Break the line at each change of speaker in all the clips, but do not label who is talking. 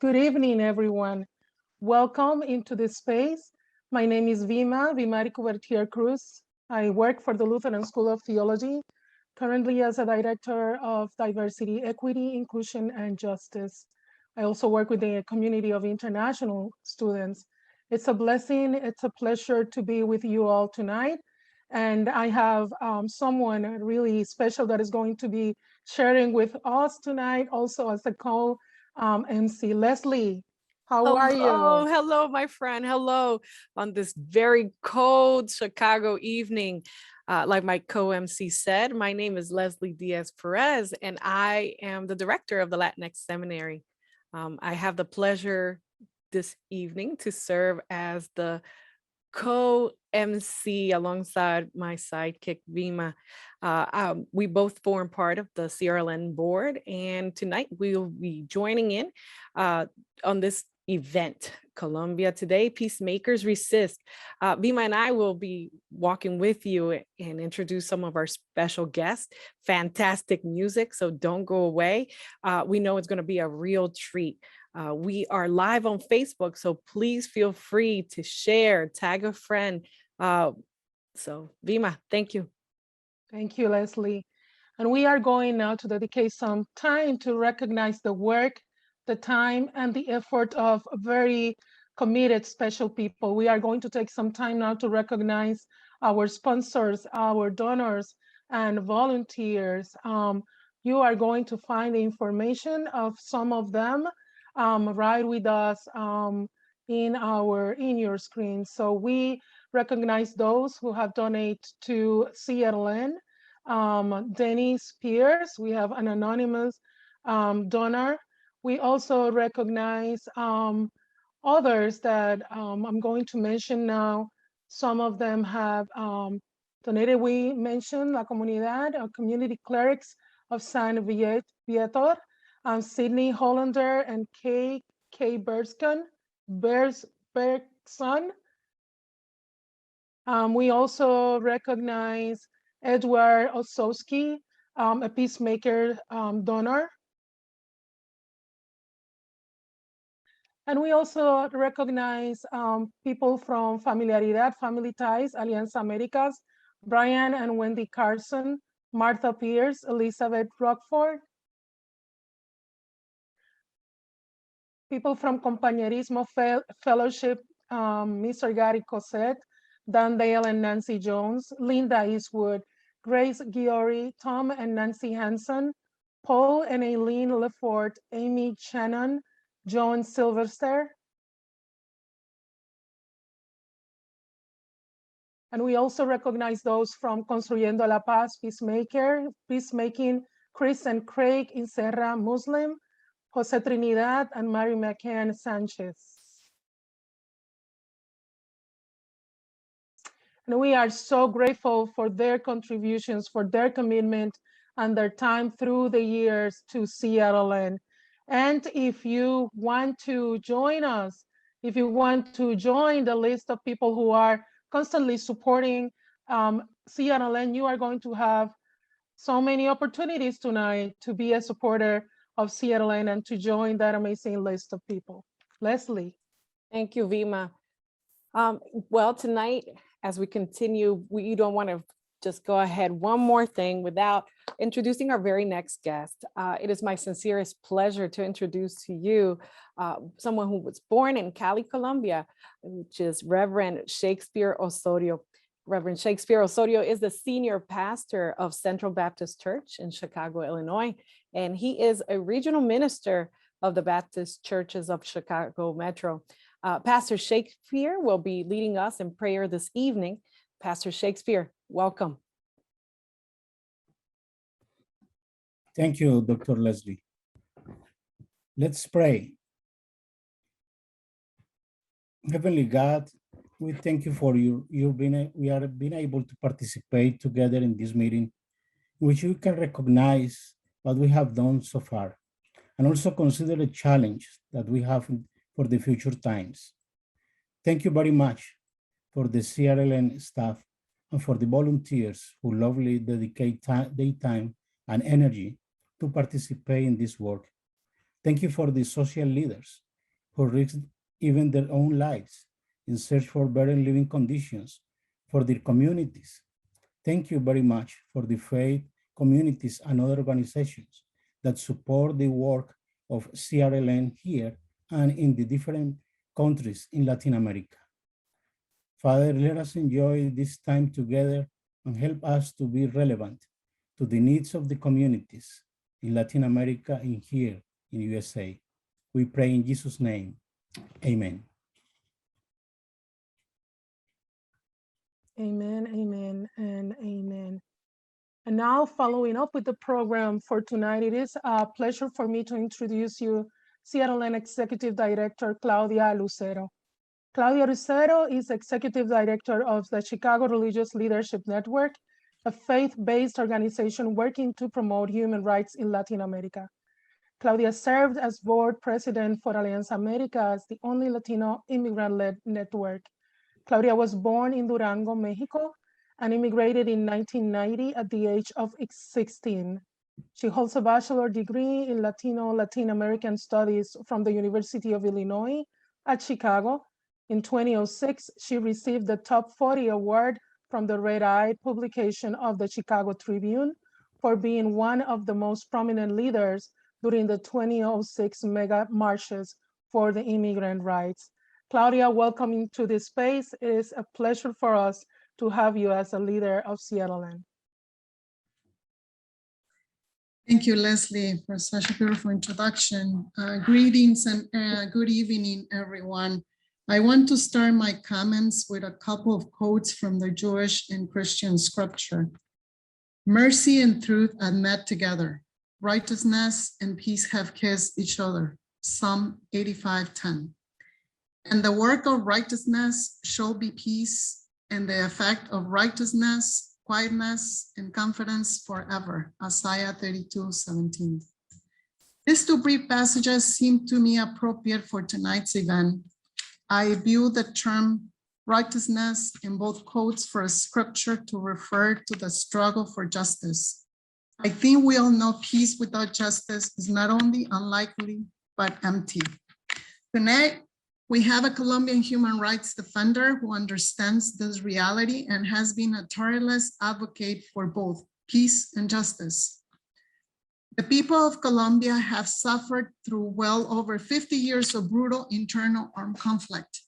Good evening, everyone. Welcome into this space. My name is Vimari Cubertier Cruz. I work for the Lutheran School of Theology, currently as a Director of Diversity, Equity, Inclusion, and Justice. I also work with a community of international students. It's a blessing, it's a pleasure to be with you all tonight. And I have someone really special that is going to be sharing with us tonight, also as a co-MC. Leslie, how are you?
Oh, hello, my friend. Hello on this very cold Chicago evening. Like my co-MC said, my name is Leslie Diaz-Perez, and I am the director of the Latinx Seminary. I have the pleasure this evening to serve as the co-MC alongside my sidekick, Vima. We both form part of the CRLN board, and tonight we'll be joining in on this event, Colombia Today, Peacemakers Resist. Vima and I will be walking with you and introduce some of our special guests. Fantastic music, so don't go away. We know it's going to be a real treat. We are live on Facebook, so please feel free to share, tag a friend. So Vima, thank you.
Thank you, Leslie. And we are going now to dedicate some time to recognize the work, the time, and the effort of very committed special people. We are going to take some time now to recognize our sponsors, our donors, and volunteers. You are going to find the information of some of them right with us in your screen. So we recognize those who have donated to CRLN. Dennis Pierce, we have an anonymous donor. We also recognize others that I'm going to mention now. Some of them have donated. We mentioned La Comunidad, Community Clerics of San Vietor, Sydney Hollander and K. Bergson. We also recognize Edward Osowski, a Peacemaker donor. And we also recognize people from Familiaridad, Family Ties, Alianza Americas, Brian and Wendy Carson, Martha Pierce, Elizabeth Rockford. People from Compañerismo Fellowship, Mr. Gary Cosette, Dan Dale and Nancy Jones, Linda Eastwood, Grace Giori, Tom and Nancy Hanson, Paul and Aileen Lefort, Amy Shannon, Joan Silverster. And we also recognize those from Construyendo la Paz, Peacemaking, Chris and Craig Inserra Muslim, Jose Trinidad and Mary McCann Sanchez. And we are so grateful for their contributions, for their commitment and their time through the years to CRLN. And if you want to join us, if you want to join the list of people who are constantly supporting CRLN, you are going to have so many opportunities tonight to be a supporter of CRLN and to join that amazing list of people. Leslie.
Thank you, Vima. Well, tonight, as we continue, we don't want to just go ahead one more thing without introducing our very next guest. It is my sincerest pleasure to introduce to you someone who was born in Cali, Colombia, which is Reverend Shakespeare Osorio. Reverend Shakespeare Osorio is the senior pastor of Central Baptist Church in Chicago, Illinois, and he is a regional minister of the Baptist Churches of Chicago Metro. Pastor Shakespeare will be leading us in prayer this evening. Pastor Shakespeare, welcome.
Thank you, Dr. Leslie. Let's pray. Heavenly God, we thank you for we are being able to participate together in this meeting, in which we can recognize what we have done so far, and also consider the challenge that we have for the future times. Thank you very much for the CRLN staff and for the volunteers who lovingly dedicate their time and energy to participate in this work. Thank you for the social leaders who risked even their own lives in search for better living conditions for their communities. Thank you very much for the faith communities and other organizations that support the work of CRLN here and in the different countries in Latin America. Father, let us enjoy this time together and help us to be relevant to the needs of the communities in Latin America and here in USA. We pray in Jesus' name, amen.
Amen, amen, and amen. And now, following up with the program for tonight, it is a pleasure for me to introduce you CRLN Executive Director, Claudia Lucero. Claudia Lucero is Executive Director of the Chicago Religious Leadership Network, a faith-based organization working to promote human rights in Latin America. Claudia served as board president for Alianza America as the only Latino immigrant-led network. Claudia was born in Durango, Mexico, and immigrated in 1990 at the age of 16. She holds a bachelor's degree in Latin American Studies from the University of Illinois at Chicago. In 2006, she received the Top 40 Award from the Rueda publication of the Chicago Tribune for being one of the most prominent leaders during the 2006 mega marches for the immigrant rights. Claudia, welcome to this space. It is a pleasure for us to have you as a leader of CRLN.
Thank you, Leslie, for such a beautiful introduction. Greetings and good evening, everyone. I want to start my comments with a couple of quotes from the Jewish and Christian scripture. Mercy and truth have met together. Righteousness and peace have kissed each other. Psalm 85:10. And the work of righteousness shall be peace, and the effect of righteousness, quietness, and confidence forever. Isaiah 32:17. These two brief passages seem to me appropriate for tonight's event. I view the term righteousness in both quotes for a scripture to refer to the struggle for justice. I think we all know peace without justice is not only unlikely, but empty. Tonight, we have a Colombian human rights defender who understands this reality and has been a tireless advocate for both peace and justice. The people of Colombia have suffered through well over 50 years of brutal internal armed conflict,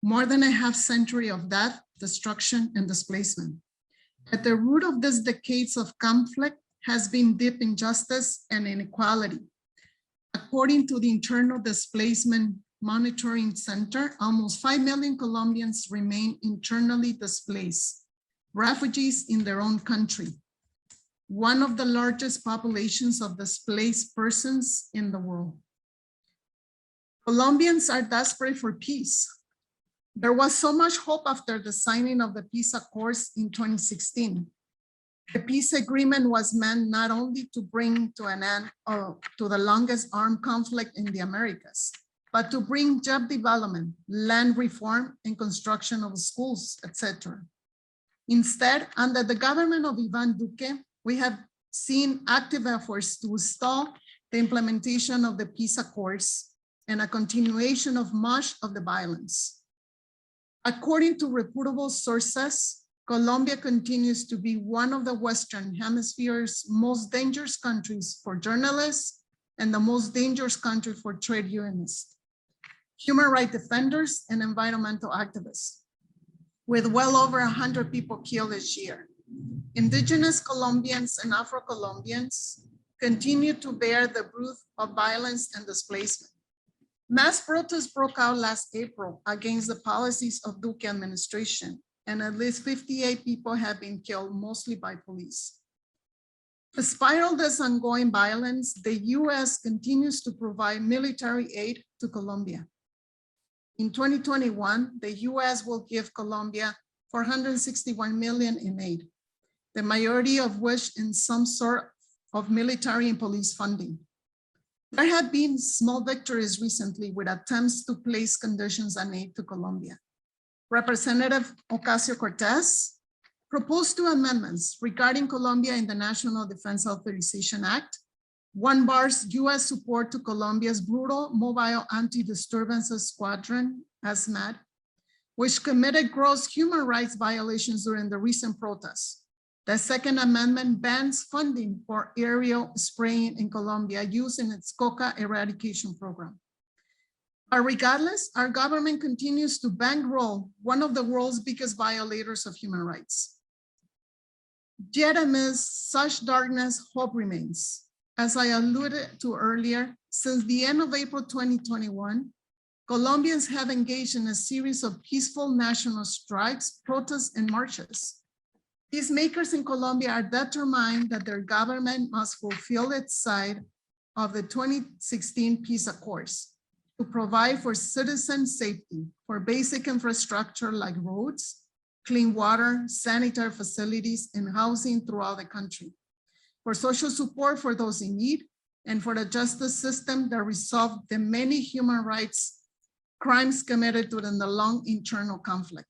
more than a half century of death, destruction, and displacement. At the root of these decades of conflict has been deep injustice and inequality. According to the Internal Displacement Monitoring Center, almost 5 million Colombians remain internally displaced, refugees in their own country, one of the largest populations of displaced persons in the world. Colombians are desperate for peace. There was so much hope after the signing of the peace accords in 2016. The peace agreement was meant not only to bring to an end to the longest armed conflict in the Americas, but to bring job development, land reform, and construction of schools, etc. Instead, under the government of Iván Duque, we have seen active efforts to stall the implementation of the peace accords and a continuation of much of the violence. According to reputable sources, Colombia continues to be one of the Western Hemisphere's most dangerous countries for journalists and the most dangerous country for trade unionists, human rights defenders, and environmental activists, with well over 100 people killed this year. Indigenous Colombians and Afro-Colombians continue to bear the brunt of violence and displacement. Mass protests broke out last April against the policies of Duque administration, and at least 58 people have been killed, mostly by police. Despite all this ongoing violence, the US continues to provide military aid to Colombia. In 2021, the US will give Colombia $461 million in aid, the majority of which in some sort of military and police funding. There have been small victories recently with attempts to place conditions on aid to Colombia. Representative Ocasio-Cortez proposed 2 amendments regarding Colombia in the National Defense Authorization Act One bars US support to Colombia's brutal mobile anti-disturbances squadron, ASMAT, which committed gross human rights violations during the recent protests. The Second Amendment bans funding for aerial spraying in Colombia used in its coca eradication program. But regardless, our government continues to bankroll one of the world's biggest violators of human rights. Yet amidst such darkness, hope remains. As I alluded to earlier, since the end of April 2021, Colombians have engaged in a series of peaceful national strikes, protests, and marches. Peacemakers in Colombia are determined that their government must fulfill its side of the 2016 peace accords to provide for citizen safety, for basic infrastructure like roads, clean water, sanitary facilities, and housing throughout the country, for social support for those in need, and for the justice system that resolve the many human rights crimes committed during the long internal conflict.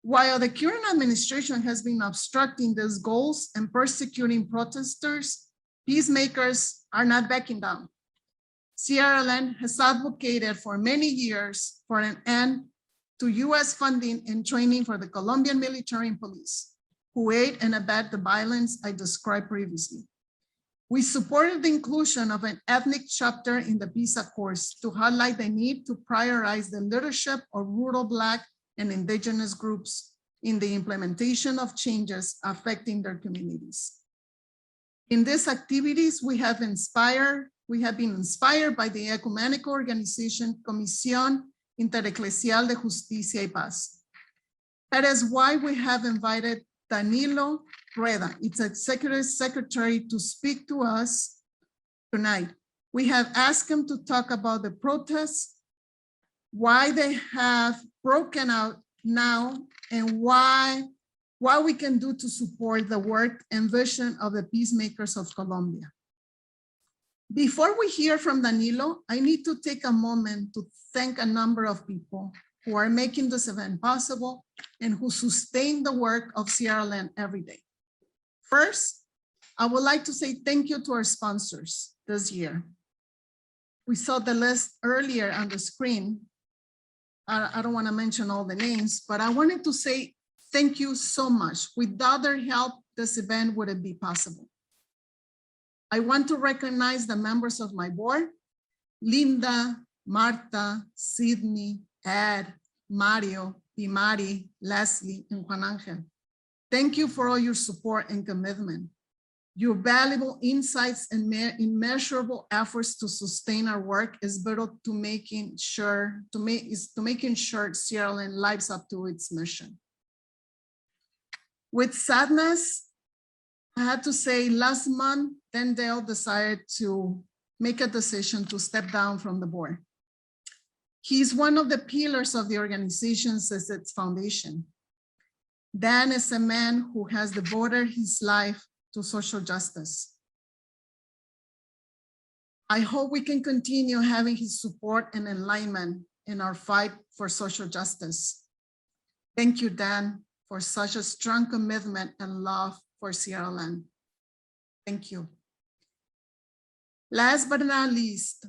While the current administration has been obstructing these goals and persecuting protesters, peacemakers are not backing down. CRLN has advocated for many years for an end to US funding and training for the Colombian military and police, who aid and abet the violence I described previously. We supported the inclusion of an ethnic chapter in the peace accords to highlight the need to prioritize the leadership of rural Black and Indigenous groups in the implementation of changes affecting their communities. In these activities, we have been inspired by the ecumenical organization Comisión Intereclesial de Justicia y Paz. That is why we have invited Danilo, Rueda, its executive secretary, to speak to us tonight. We have asked him to talk about the protests, why they have broken out now, and what we can do to support the work and vision of the Peacemakers of Colombia. Before we hear from Danilo, I need to take a moment to thank a number of people who are making this event possible and who sustain the work of CRLN every day. First, I would like to say thank you to our sponsors this year. We saw the list earlier on the screen. I don't want to mention all the names, but I wanted to say thank you so much. Without their help, this event wouldn't be possible. I want to recognize the members of my board, Linda, Marta, Sydney, Ed, Mario, Pimari, Leslie, and Juan Angel. Thank you for all your support and commitment. Your valuable insights and immeasurable efforts to sustain our work is vital to making sure CRLN lives up to its mission. With sadness, I had to say last month, Dale decided to make a decision to step down from the board. He's one of the pillars of the organization since its foundation. Dan is a man who has devoted his life to social justice. I hope we can continue having his support and alignment in our fight for social justice. Thank you, Dan, for such a strong commitment and love for CRLN. Thank you. Last but not least,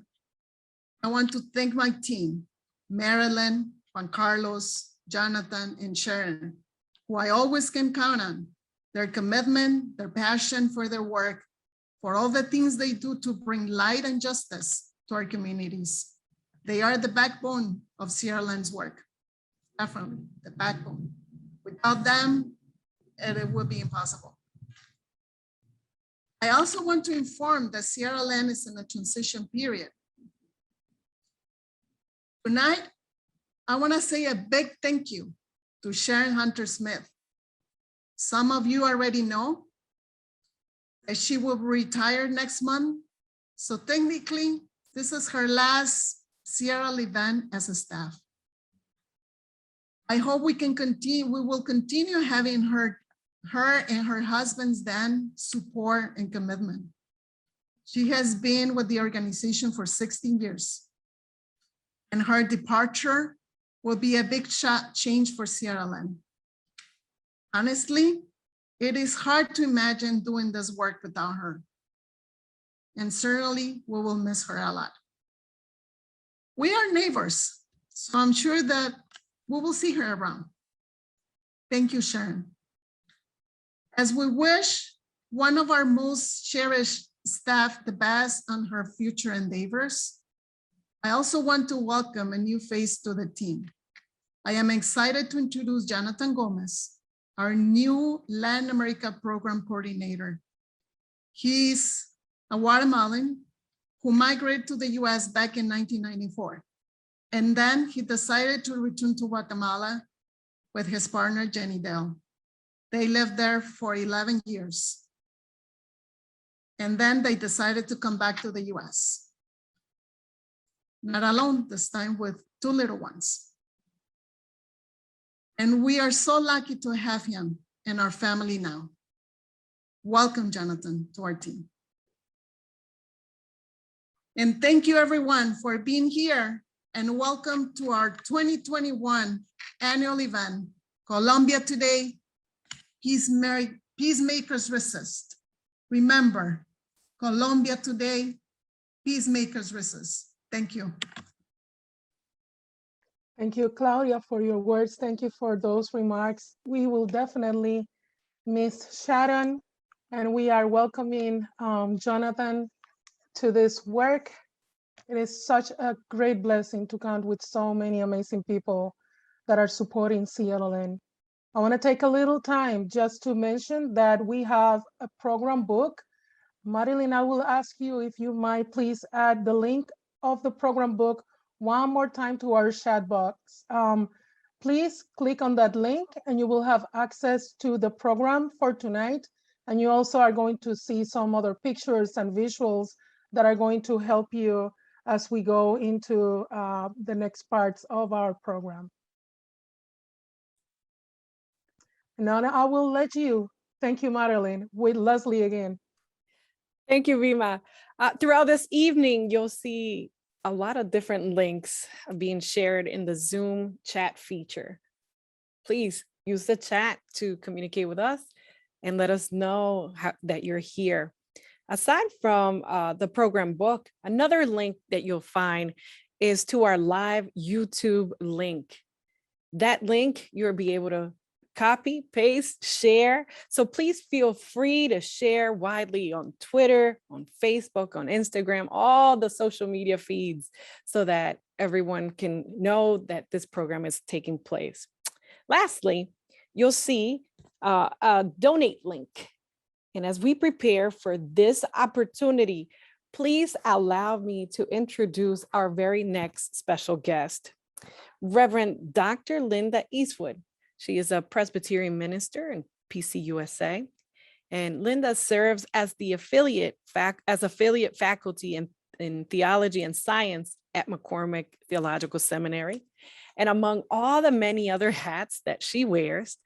I want to thank my team, Marilyn, Juan Carlos, Jonathan, and Sharon, who I always can count on. Their commitment, their passion for their work, for all the things they do to bring light and justice to our communities. They are the backbone of CRLN's work, definitely the backbone. Without them, it would be impossible. I also want to inform that CRLN is in a transition period. Tonight, I want to say a big thank you to Sharon Hunter-Smith. Some of you already know that she will retire next month. So technically, this is her last CRL event as a staff. I hope we will continue having her and her husband's Dan support and commitment. She has been with the organization for 16 years. And her departure will be a big change for CRLN. Honestly, it is hard to imagine doing this work without her. and certainly we will miss her a lot. We are neighbors, so I'm sure that we will see her around. Thank you, Sharon. As we wish one of our most cherished staff the best on her future endeavors, I also want to welcome a new face to the team. I am excited to introduce Jonathan Gomez, our new Latin America Program Coordinator. He's a Guatemalan who migrated to the US back in 1994. And then he decided to return to Guatemala with his partner, Jenny Dell. They lived there for 11 years. And then they decided to come back to the US. Not alone, this time with 2 little ones. And we are so lucky to have him in our family now. Welcome, Jonathan, to our team. And thank you everyone for being here, and welcome to our 2021 annual event, Colombia Today, Peacemakers Resist. Remember, Colombia Today, Peacemakers Resist. Thank you.
Thank you, Claudia, for your words. Thank you for those remarks. We will definitely miss Sharon, and we are welcoming Jonathan to this work. It is such a great blessing to count with so many amazing people that are supporting CRLN. I want to take a little time just to mention that we have a program book. Marilyn, I will ask you if you might please add the link of the program book one more time to our chat box. Please click on that link and you will have access to the program for tonight. And you also are going to see some other pictures and visuals that are going to help you as we go into the next parts of our program. Now I will let you. Thank you, Marilyn, with Leslie again.
Thank you, Vima. Throughout this evening, you'll see a lot of different links being shared in the Zoom chat feature. Please use the chat to communicate with us and let us know that you're here. Aside from the program book, another link that you'll find is to our live YouTube link. That link you'll be able to copy, paste, share. So please feel free to share widely on Twitter, on Facebook, on Instagram, all the social media feeds so that everyone can know that this program is taking place. Lastly, you'll see a donate link. And as we prepare for this opportunity, please allow me to introduce our very next special guest, Reverend Dr. Linda Eastwood. She is a Presbyterian minister in PCUSA, and Linda serves as the affiliate faculty in theology and science at McCormick Theological Seminary. And among all the many other hats that she wears,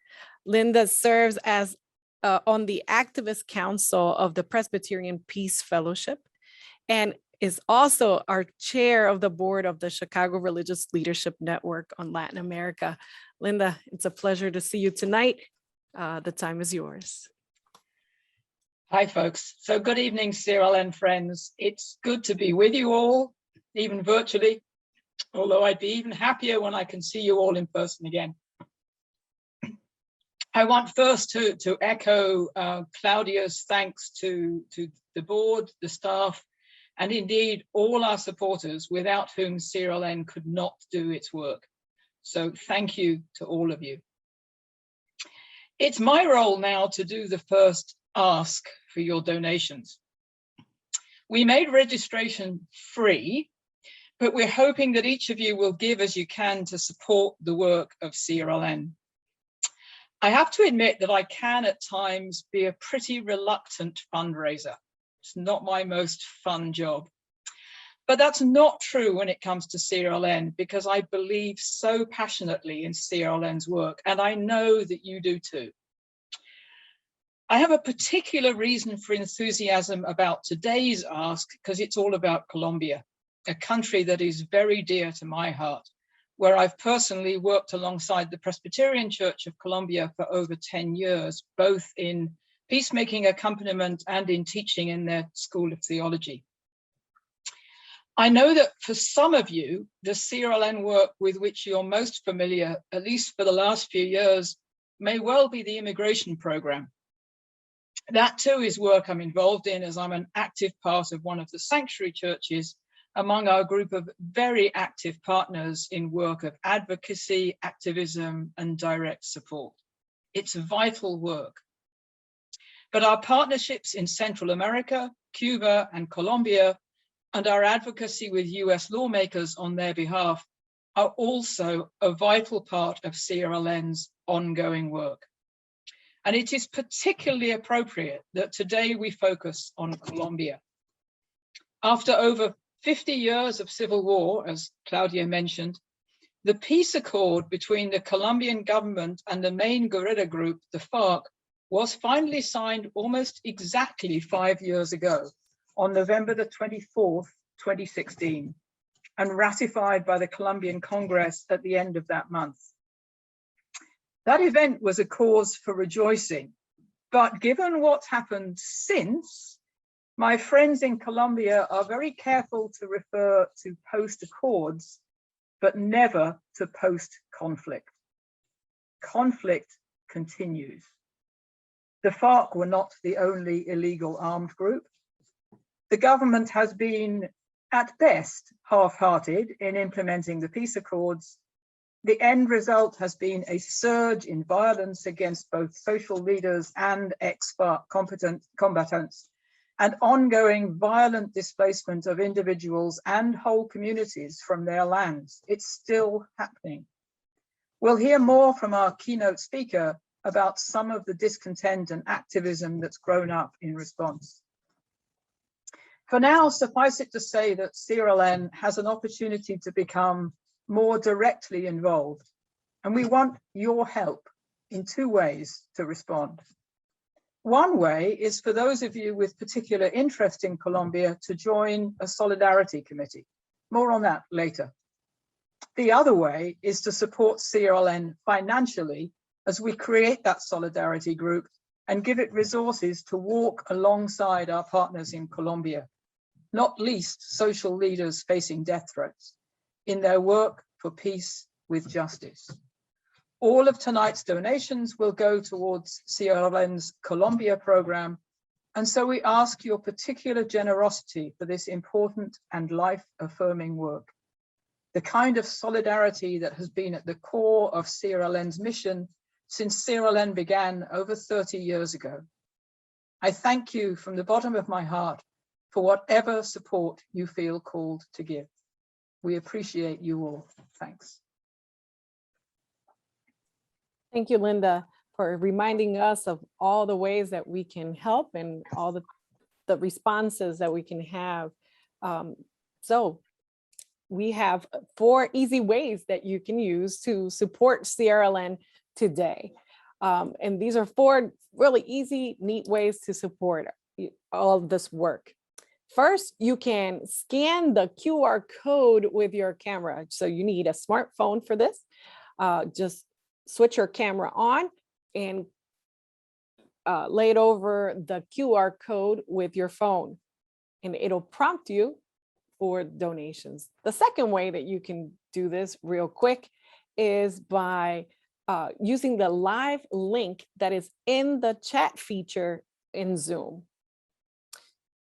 Linda serves as on the Activist Council of the Presbyterian Peace Fellowship, and is also our chair of the board of the Chicago Religious Leadership Network on Latin America. Linda, it's a pleasure to see you tonight. The time is yours.
Hi, folks. So good evening, CRLN friends. It's good to be with you all, even virtually, although I'd be even happier when I can see you all in person again. I want first to echo Claudia's thanks to the board, the staff, and indeed all our supporters, without whom CRLN could not do its work. So thank you to all of you. It's my role now to do the first ask for your donations. We made registration free, but we're hoping that each of you will give as you can to support the work of CRLN. I have to admit that I can at times be a pretty reluctant fundraiser. It's not my most fun job. But that's not true when it comes to CRLN, because I believe so passionately in CRLN's work, and I know that you do too. I have a particular reason for enthusiasm about today's ask, because it's all about Colombia, a country that is very dear to my heart, where I've personally worked alongside the Presbyterian Church of Colombia for over 10 years, both in peacemaking accompaniment, and in teaching in their School of Theology. I know that for some of you, the CRLN work with which you're most familiar, at least for the last few years, may well be the immigration program. That too is work I'm involved in, as I'm an active part of one of the sanctuary churches among our group of very active partners in work of advocacy, activism, and direct support. It's vital work. But our partnerships in Central America, Cuba, and Colombia, and our advocacy with US lawmakers on their behalf are also a vital part of CRLN's ongoing work. And it is particularly appropriate that today we focus on Colombia. After over 50 years of civil war, as Claudia mentioned, the peace accord between the Colombian government and the main guerrilla group, the FARC, was finally signed almost exactly 5 years ago on November the 24th, 2016, and ratified by the Colombian Congress at the end of that month. That event was a cause for rejoicing, but given what's happened since, my friends in Colombia are very careful to refer to post-accords, but never to post-conflict. Conflict continues. The FARC were not the only illegal armed group. The government has been, at best, half-hearted in implementing the peace accords. The end result has been a surge in violence against both social leaders and ex-FARC combatants, and ongoing violent displacement of individuals and whole communities from their lands. It's still happening. We'll hear more from our keynote speaker about some of the discontent and activism that's grown up in response. For now, suffice it to say that CRLN has an opportunity to become more directly involved, and we want your help in two ways to respond. One way is for those of you with particular interest in Colombia to join a solidarity committee. More on that later. The other way is to support CRLN financially as we create that solidarity group and give it resources to walk alongside our partners in Colombia, not least social leaders facing death threats, in their work for peace with justice. All of tonight's donations will go towards CRLN's Colombia program, and so we ask your particular generosity for this important and life-affirming work, the kind of solidarity that has been at the core of CRLN's mission since CRLN began over 30 years ago. I thank you from the bottom of my heart for whatever support you feel called to give. We appreciate you all. Thanks.
Thank you, Linda, for reminding us of all the ways that we can help and all the responses that we can have. So we have 4 easy ways that you can use to support CRLN today. And these are 4 really easy, neat ways to support all of this work. First, you can scan the QR code with your camera. So you need a smartphone for this. Just switch your camera on and lay it over the QR code with your phone, and it'll prompt you for donations. The second way that you can do this real quick is by using the live link that is in the chat feature in Zoom.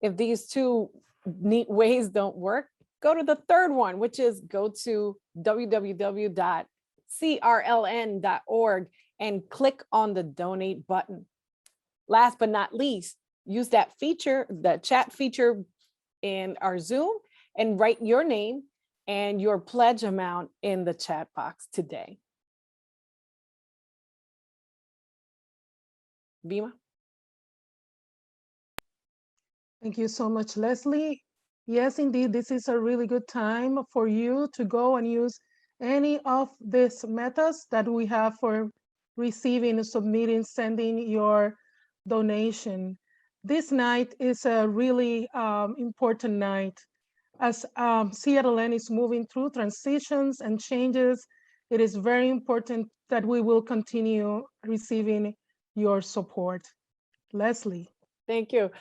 If these 2 neat ways don't work, go to the third one, which is go to www.crln.org and click on the donate button. Last but not least, use that feature, the chat feature in our Zoom, and write your name and your pledge amount in the chat box today. Vima?
Thank you so much, Leslie. Yes, indeed, this is a really good time for you to go and use any of these methods that we have for receiving, submitting, sending your donation. This night is a really important night. As CRLN is moving through transitions and changes, it is very important that we will continue receiving your support. Leslie.
Thank you.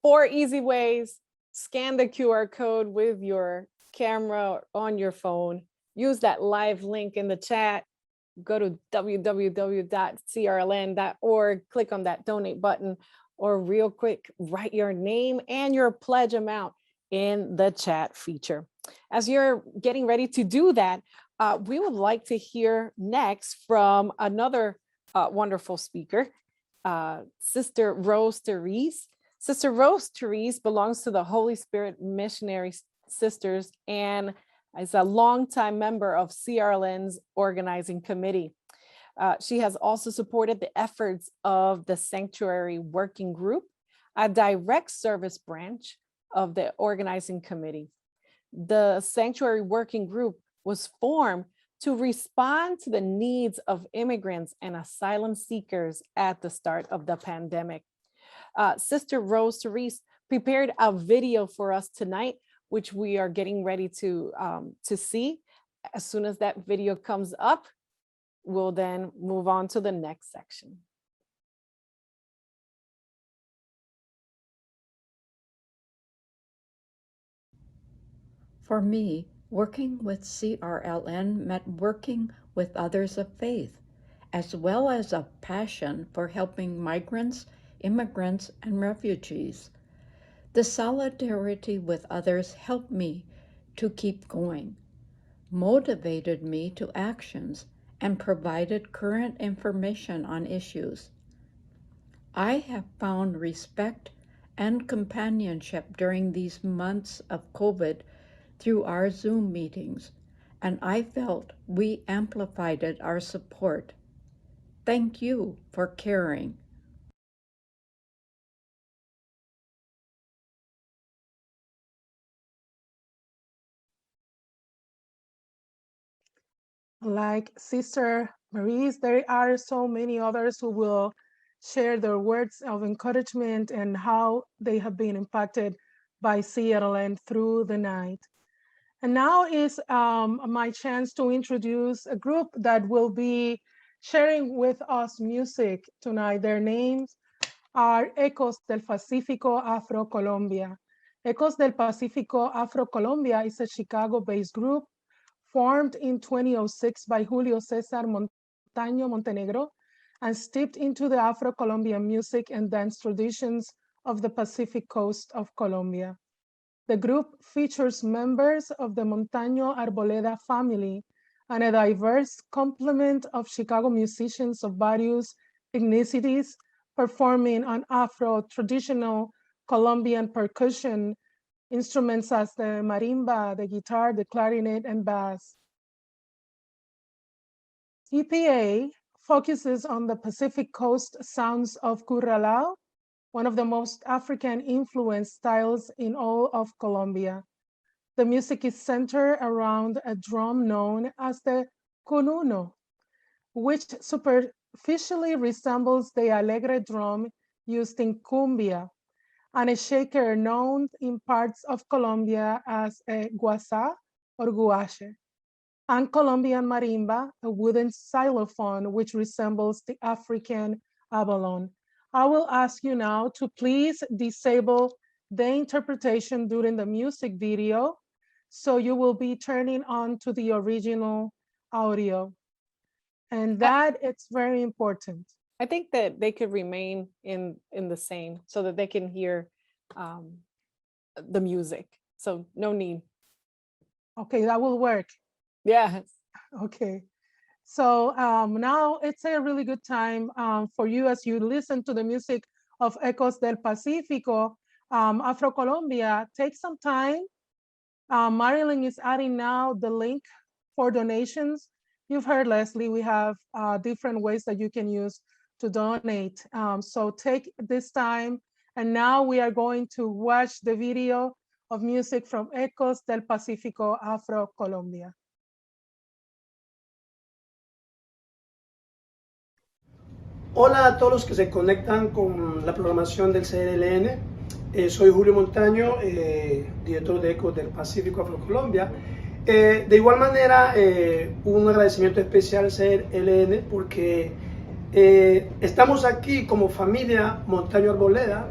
4 easy ways. Scan the QR code with your camera on your phone. Use that live link in the chat. Go to www.crln.org, click on that donate button, or real quick, write your name and your pledge amount in the chat feature. As you're getting ready to do that, we would like to hear next from another wonderful speaker, Sister Rose Therese. Sister Rose Therese belongs to the Holy Spirit Missionary Sisters and is a longtime member of CRLN's organizing committee. She has also supported the efforts of the Sanctuary Working Group, a direct service branch of the organizing committee. The Sanctuary Working Group was formed to respond to the needs of immigrants and asylum seekers at the start of the pandemic. Sister Rose Therese prepared a video for us tonight, which we are getting ready to see. As soon as that video comes up, we'll then move on to the next section.
For me, working with CRLN meant working with others of faith, as well as a passion for helping migrants, immigrants, and refugees. The solidarity with others helped me to keep going, motivated me to actions, and provided current information on issues. I have found respect and companionship during these months of COVID through our Zoom meetings, and I felt we amplified our support. Thank you for caring.
Like Sister Maurice, there are so many others who will share their words of encouragement and how they have been impacted by CRLN through the night. And now is my chance to introduce a group that will be sharing with us music tonight. Their names are Ecos del Pacífico Afro Colombia. Ecos del Pacífico Afro Colombia is a Chicago-based group formed in 2006 by Julio Cesar Montaño Montenegro and steeped into the Afro-Colombian music and dance traditions of the Pacific coast of Colombia. The group features members of the Montaño Arboleda family and a diverse complement of Chicago musicians of various ethnicities performing on Afro traditional Colombian percussion instruments as the marimba, the guitar, the clarinet, and bass. EPA focuses on the Pacific Coast sounds of curralao, one of the most African-influenced styles in all of Colombia. The music is centered around a drum known as the cununo, which superficially resembles the alegre drum used in cumbia, and a shaker known in parts of Colombia as a guasa or guache, and Colombian marimba, a wooden xylophone which resembles the African abalone. I will ask you now to please disable the interpretation during the music video, so you will be turning on to the original audio. And that it's very important.
I think that they could remain in the same so that they can hear the music. So no need.
Okay, that will work.
Yes.
Okay. So now it's a really good time for you as you listen to the music of Ecos del Pacífico, Afro Colombia. Take some time. Marilyn is adding now the link for donations. You've heard Leslie, we have different ways that you can use to donate. So take this time. And now we are going to watch the video of music from Ecos del Pacífico Afro Colombia.
Hola a todos los que se conectan con la programación del CRLN. Soy Julio Montaño, director de Ecos del Pacífico Afro Colombia. De igual manera, un agradecimiento especial al CRLN porque Estamos aquí como familia Montaño Arboleda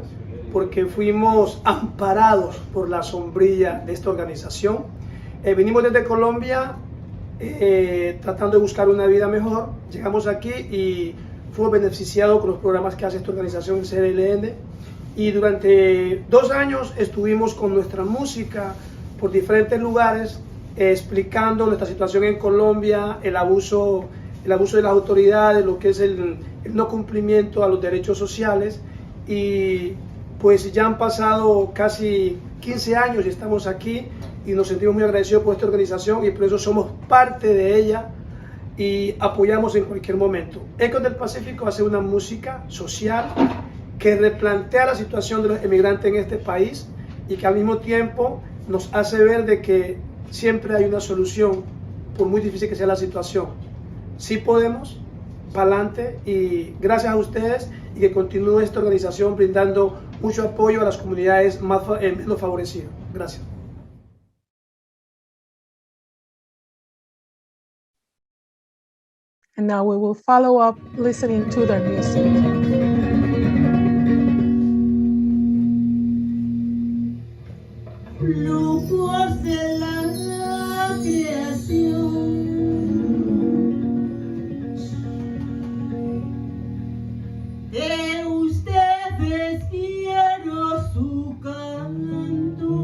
porque fuimos amparados por la sombrilla de esta organización. Vinimos desde Colombia tratando de buscar una vida mejor. Llegamos aquí y fuimos beneficiados con los programas que hace esta organización, el CRLN. Y durante 2 años estuvimos con nuestra música por diferentes lugares explicando nuestra situación en Colombia, el abuso de las autoridades, lo que es el no cumplimiento a los derechos sociales. Y pues ya han pasado casi 15 años y estamos aquí y nos sentimos muy agradecidos por esta organización y por eso somos parte de ella y apoyamos en cualquier momento. Ecos del Pacífico hace una música social que replantea la situación de los emigrantes en este país y que al mismo tiempo nos hace ver de que siempre hay una solución, por muy difícil que sea la situación. Sí podemos, para adelante, y gracias a ustedes y que continúe esta organización brindando mucho apoyo a las comunidades menos favorecidas. Gracias.
And now we will follow up listening to their music.
Flujos de la creación, de ustedes quiero su canto.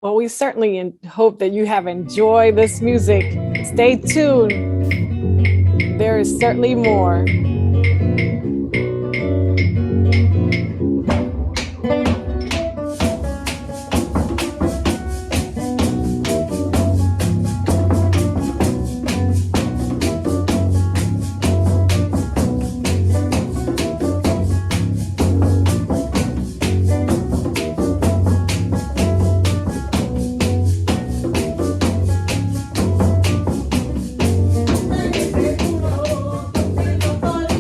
Well, we certainly hope that you have enjoyed this music. Stay tuned. There is certainly more.
Por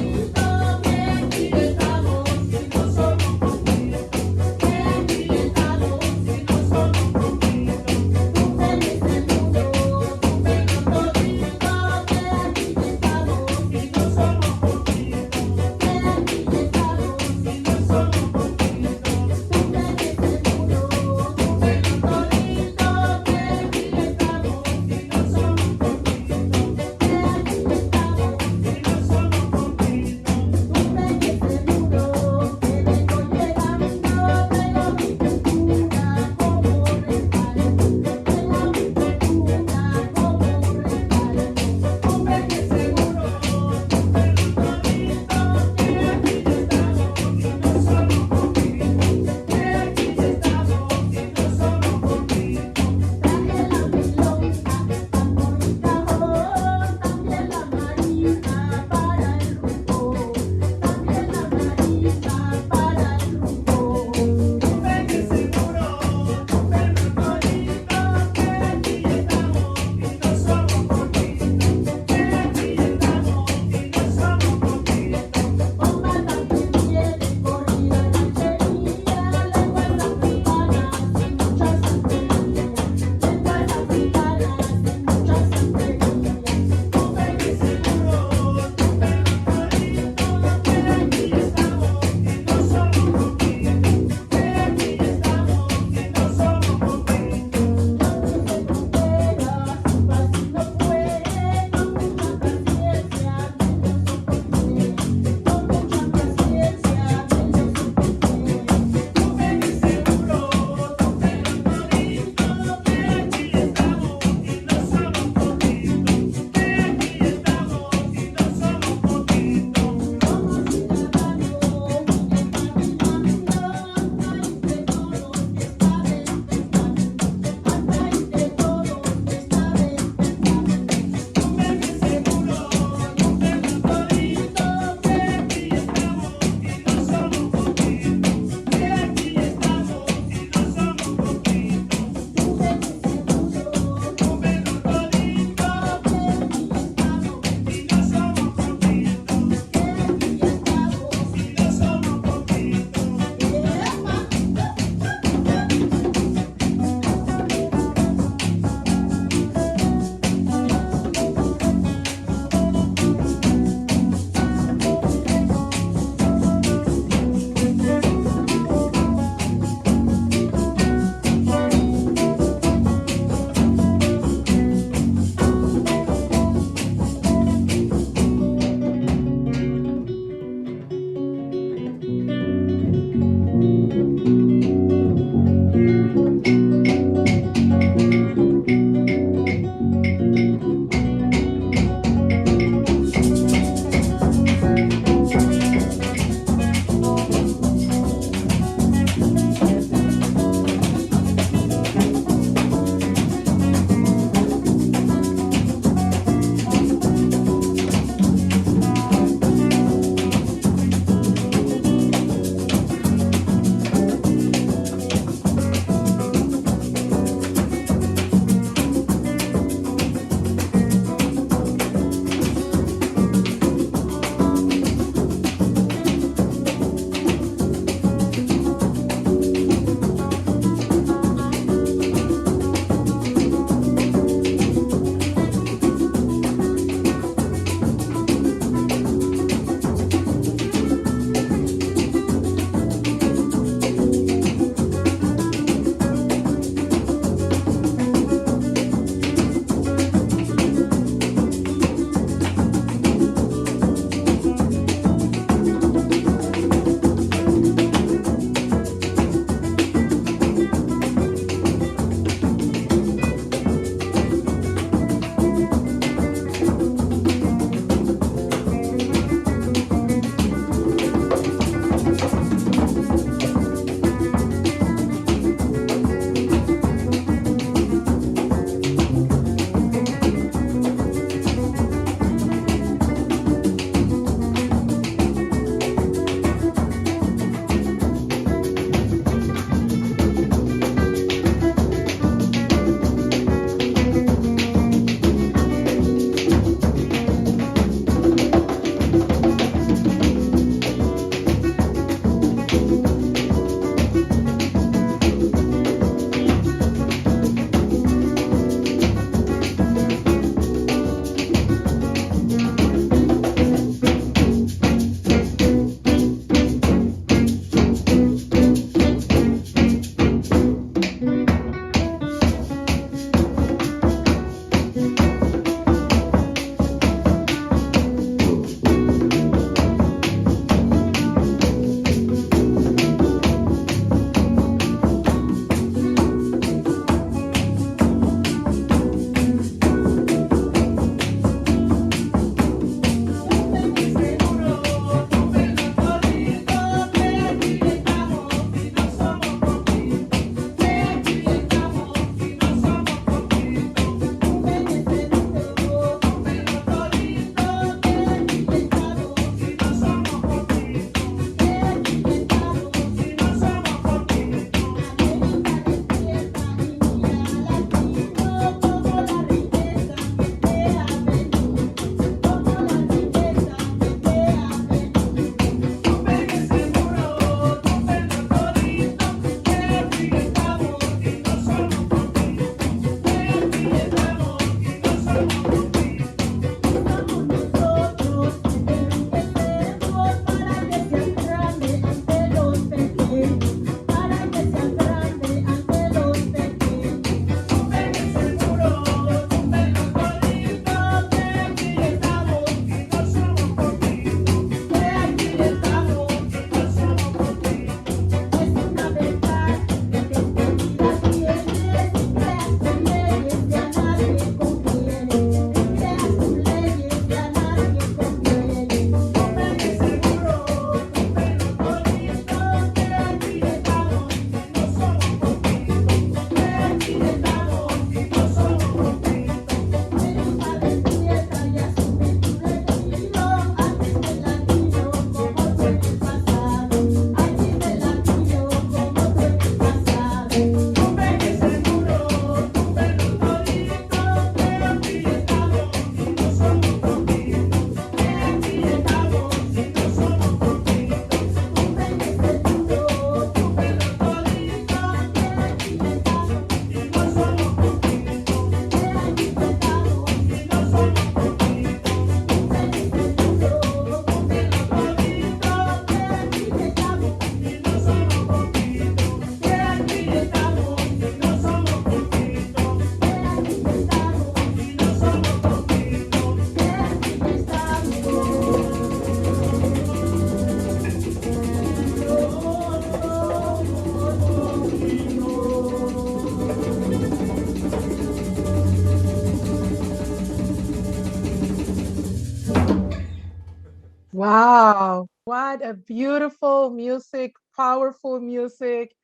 Wow, what a beautiful music, powerful music,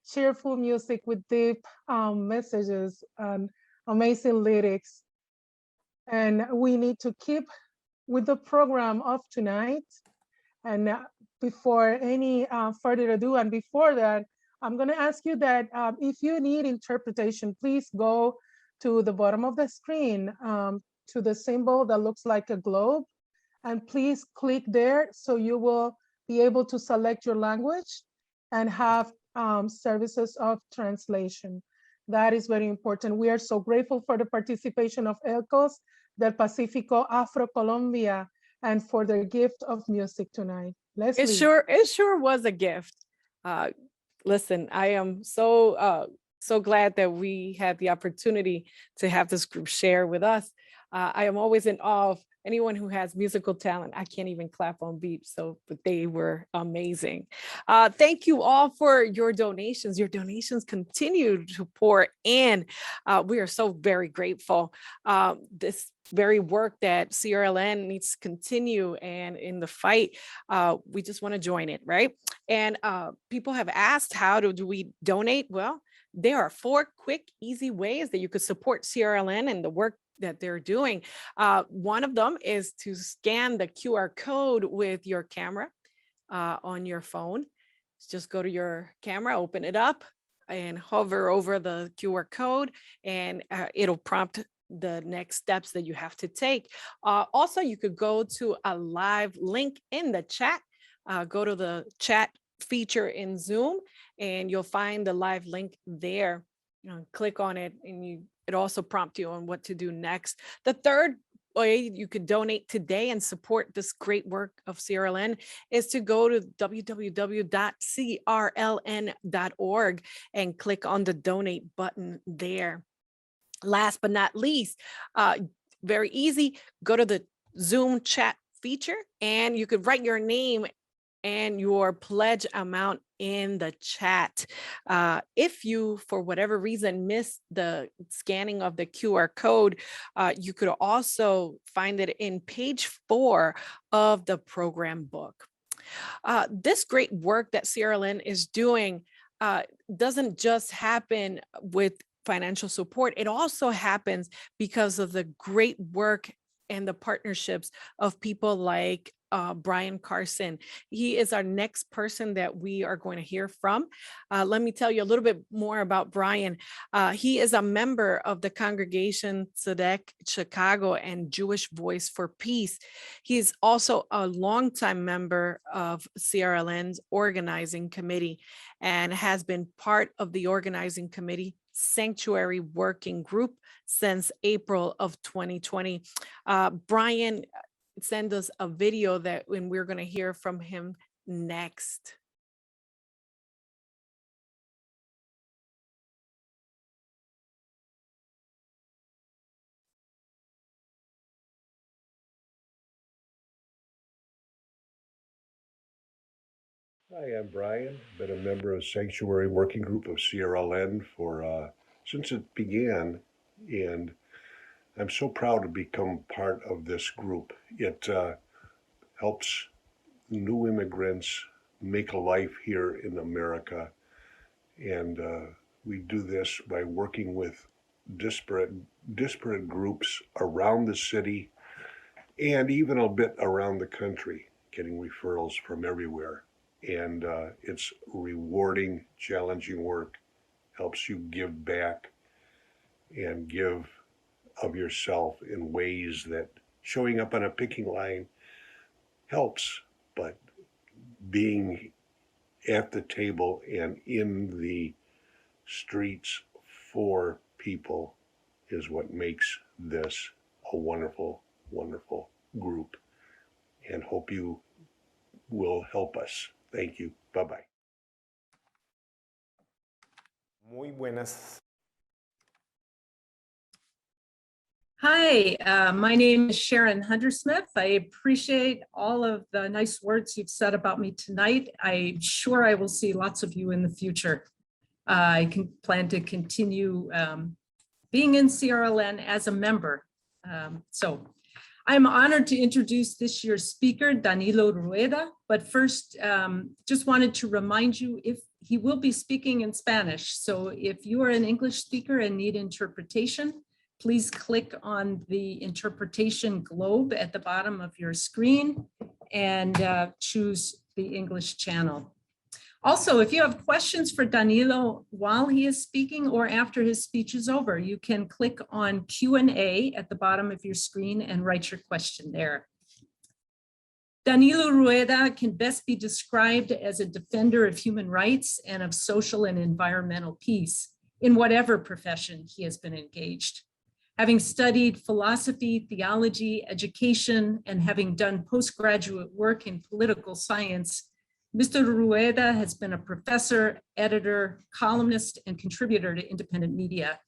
cheerful music with deep messages and amazing lyrics. And we need to keep with the program of tonight. And before any further ado, and before that, I'm going to ask you that if you need interpretation, please go to the bottom of the screen to the symbol that looks like a globe, and please click there so you will be able to select your language and have services of translation. That is very important. We are so grateful for the participation of ELCOS del Pacífico Afro Colombia and for their gift of music tonight. Leslie.
It sure was a gift. Listen, I am so glad that we had the opportunity to have this group share with us. I am always in awe of anyone who has musical talent. I can't even clap on beat, but they were amazing. Thank you all for your donations. Your donations continue to pour in. We are so very grateful. This very work that CRLN needs to continue, and in the fight, we just want to join it, right? And people have asked, how do we donate? Well, there are 4 quick, easy ways that you could support CRLN and the work that they're doing. One of them is to scan the QR code with your camera on your phone. Just go to your camera, open it up, and hover over the QR code, and it'll prompt the next steps that you have to take. Also, you could go to a live link in the chat. Go to the chat feature in Zoom, and you'll find the live link there. Click on it, and it also prompts you on what to do next. The third way you could donate today and support this great work of CRLN is to go to www.crln.org and click on the donate button there. Last but not least, very easy, go to the Zoom chat feature and you could write your name and your pledge amount in the chat. If you, for whatever reason, missed the scanning of the QR code, you could also find it in page 4 of the program book. This great work that CRLN is doing doesn't just happen with financial support. It also happens because of the great work and the partnerships of people like Brian Carson. He is our next person that we are going to hear from. Let me tell you a little bit more about Brian. He is a member of the Congregation Tzedek Chicago and Jewish Voice for Peace. He is also a longtime member of CRLN's organizing committee and has been part of the organizing committee Sanctuary Working Group since April of 2020. Brian send us a video that when we're going to hear from him next.
Hi, I'm Brian. Been a member of Sanctuary Working Group of CRLN for since it began, and I'm so proud to become part of this group. It helps new immigrants make a life here in America, and we do this by working with disparate groups around the city and even a bit around the country, getting referrals from everywhere. And it's rewarding, challenging work, helps you give back and give of yourself in ways that showing up on a picking line helps, but being at the table and in the streets for people is what makes this a wonderful, wonderful group, and hope you will help us. Thank you. Bye-bye.
Muy buenas.
Hi, my name is Sharon Huntersmith. I appreciate all of the nice words you've said about me tonight. I'm sure I will see lots of you in the future. I can plan to continue being in CRLN as a member. So I'm honored to introduce this year's speaker, Danilo Rueda, but first, just wanted to remind you if he will be speaking in Spanish. So if you are an English speaker and need interpretation, please click on the interpretation globe at the bottom of your screen and choose the English channel. Also, if you have questions for Danilo while he is speaking or after his speech is over, you can click on Q&A at the bottom of your screen and write your question there. Danilo Rueda can best be described as a defender of human rights and of social and environmental peace in whatever profession he has been engaged. Having studied philosophy, theology, education, and having done postgraduate work in political science, Mr. Rueda has been a professor, editor, columnist, and contributor to independent media.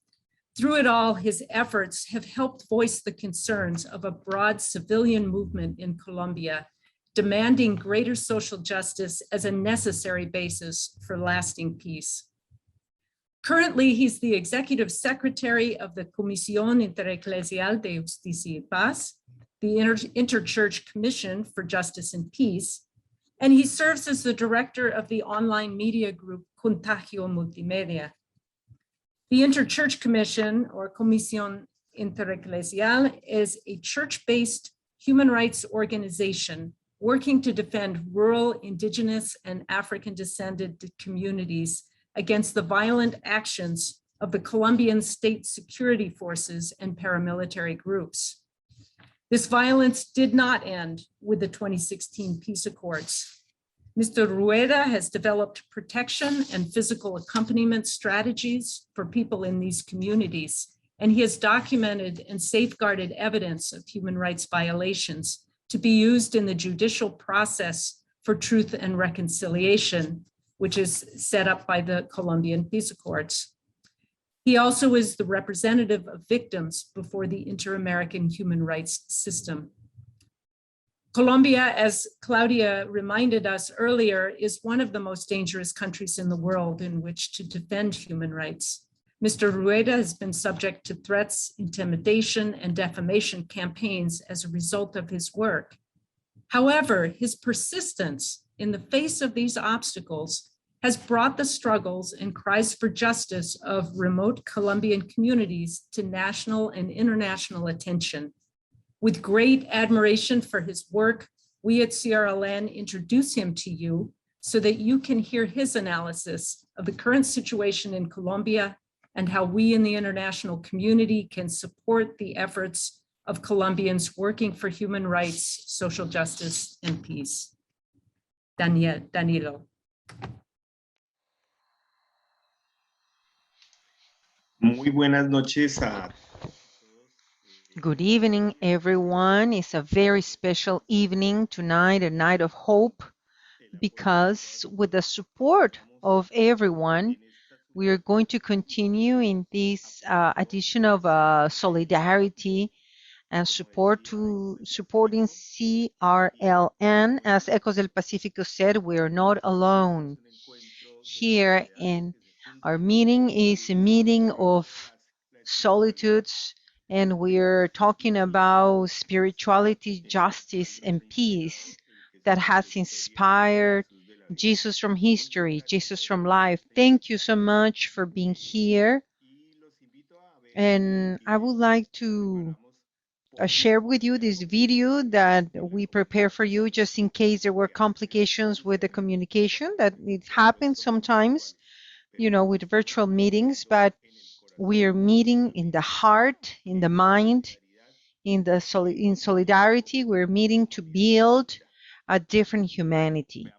Through it all, his efforts have helped voice the concerns of a broad civilian movement in Colombia, demanding greater social justice as a necessary basis for lasting peace. Currently, he's the executive secretary of the Comisión Intereclesial de Justicia y Paz, the Interchurch Commission for Justice and Peace, and he serves as the director of the online media group Contagio Multimedia. The Interchurch Commission, or Comisión Intereclesial, is a church-based human rights organization working to defend rural, indigenous, and African-descended communities against the violent actions of the Colombian state security forces and paramilitary groups. This violence did not end with the 2016 peace accords. Mr. Rueda has developed protection and physical accompaniment strategies for people in these communities, and he has documented and safeguarded evidence of human rights violations to be used in the judicial process for truth and reconciliation, which is set up by the Colombian peace accords. He also is the representative of victims before the Inter-American Human Rights System. Colombia, as Claudia reminded us earlier, is one of the most dangerous countries in the world in which to defend human rights. Mr. Rueda has been subject to threats, intimidation, and defamation campaigns as a result of his work. However, his persistence in the face of these obstacles has brought the struggles and cries for justice of remote Colombian communities to national and international attention. With great admiration for his work, we at CRLN introduce him to you so that you can hear his analysis of the current situation in Colombia and how we in the international community can support the efforts of Colombians working for human rights, social justice, and peace. Danilo.
Muy buenas noches a
Good evening, everyone. It's a very special evening tonight, a night of hope, because with the support of everyone, we are going to continue in this edition of solidarity and supporting CRLN. As Ecos del Pacifico said, we are not alone. Here in our meeting is a meeting of solitudes, and we're talking about spirituality, justice, and peace that has inspired Jesus from history, Jesus from life. Thank you so much for being here. And I would like to share with you this video that we prepared for you just in case there were complications with the communication, that it happens sometimes, you know, with virtual meetings, but we are meeting in the heart, in the mind, in solidarity. We're meeting to build a different humanity.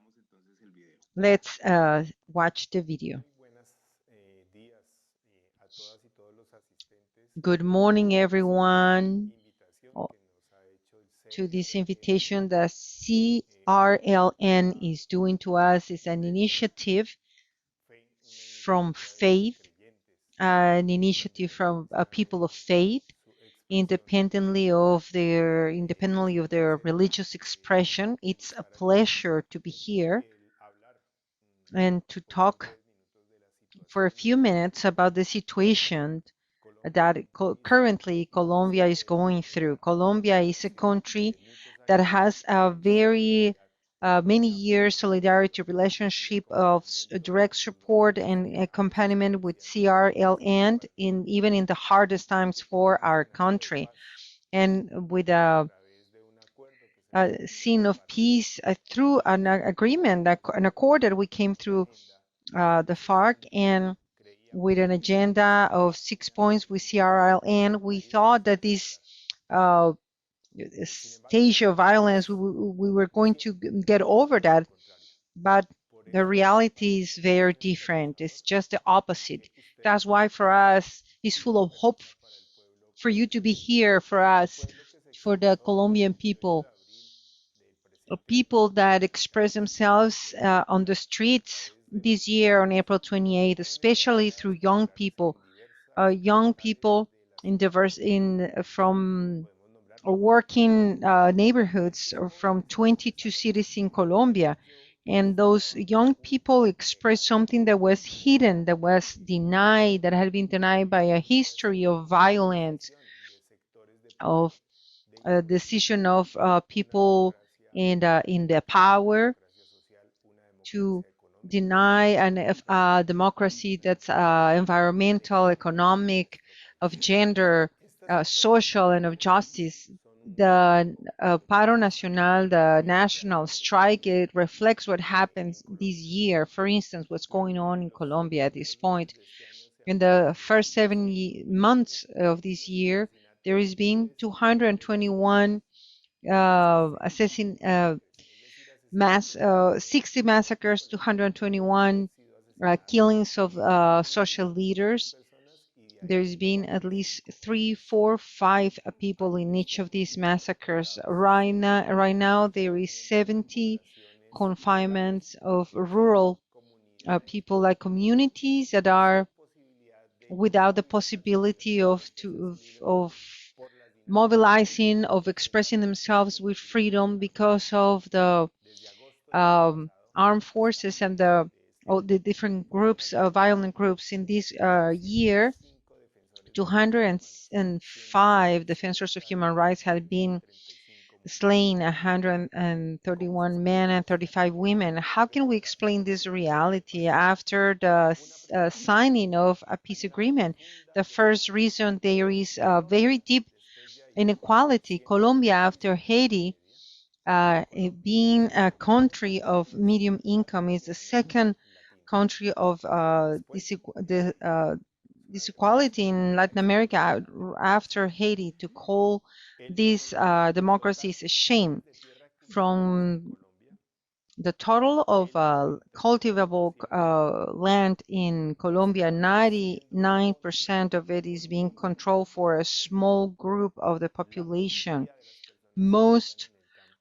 Let's watch the video. Good morning, everyone, to this invitation that CRLN is doing to us. Is an initiative from faith, an initiative from people of faith, independently of their religious expression. It's a pleasure to be here and to talk for a few minutes about the situation that currently Colombia is going through. Colombia is a country that has a very many years solidarity relationship of direct support and accompaniment with CRLN even in the hardest times for our country, and with a scene of peace through an agreement, an accord that we came through the FARC, and with an agenda of 6 points with CRLN. We thought that this uh, stage of violence, we were going to get over that, but the reality is very different. It's just the opposite. That's why for us, it's full of hope for you to be here, for us, for the Colombian people, people that express themselves on the streets this year on April 28th, especially through young people in diverse from working neighborhoods or from 22 cities in Colombia. And those young people expressed something that was hidden, that was denied, that had been denied by a history of violence, of a decision of people in the power to deny a democracy that's environmental, economic, of gender, social, and of justice. The Paro Nacional, the national strike, it reflects what happens this year. For instance, what's going on in Colombia at this point. In the first 7 months of this year, there has been 221 mass 60 massacres, 221 killings of social leaders. There's been at least 3, 4, 5 people in each of these massacres. Right now there is 70 confinements of rural people, like communities that are without the possibility of mobilizing, of expressing themselves with freedom because of the armed forces and all the different groups, violent groups in this year. 205 defenders of human rights had been slain, 131 men and 35 women. How can we explain this reality after the signing of a peace agreement? The first reason, there is a very deep inequality. Colombia, after Haiti, being a country of medium income, is the second country of disequality in Latin America after Haiti. To call these democracies a shame. From the total of cultivable land in Colombia, 99% of it is being controlled for a small group of the population. Most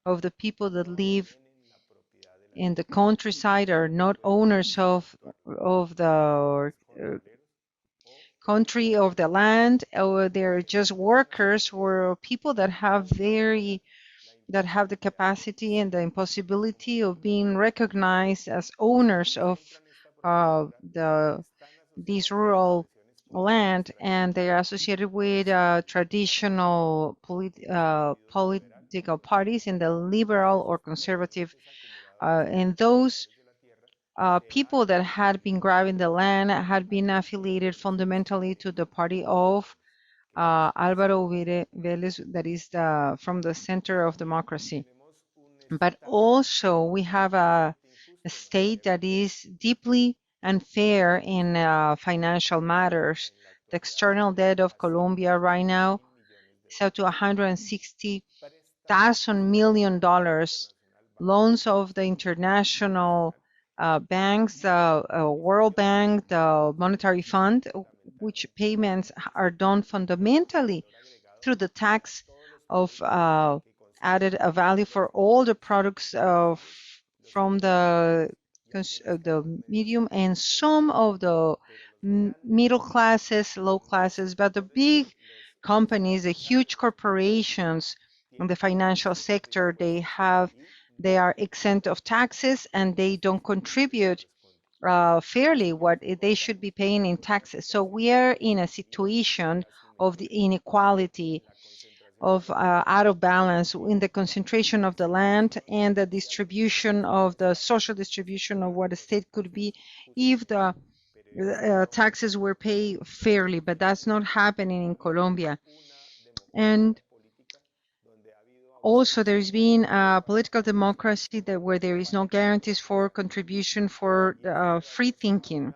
of the people that live in the countryside are not owners of the country, of the land, or they're just workers or people that have the capacity and the impossibility of being recognized as owners of this rural land, and they are associated with traditional political parties in the liberal or conservative, and those people that had been grabbing the land had been affiliated fundamentally to the party of Álvaro Vélez, that is from the center of democracy. But also we have a state that is deeply unfair in financial matters. The external debt of Colombia right now is up to $160,000 million. Loans of the international banks, World Bank, the Monetary Fund, which payments are done fundamentally through the tax of added value for all the products from the medium and some of the middle classes, low classes, but the big companies, the huge corporations in the financial sector, they are exempt of taxes and they don't contribute fairly what they should be paying in taxes. So we are in a situation of the inequality, of out of balance in the concentration of the land and the distribution of the social distribution of what a state could be if the taxes were paid fairly, but that's not happening in Colombia. And also, there's been a political democracy where there is no guarantees for contribution for free thinking.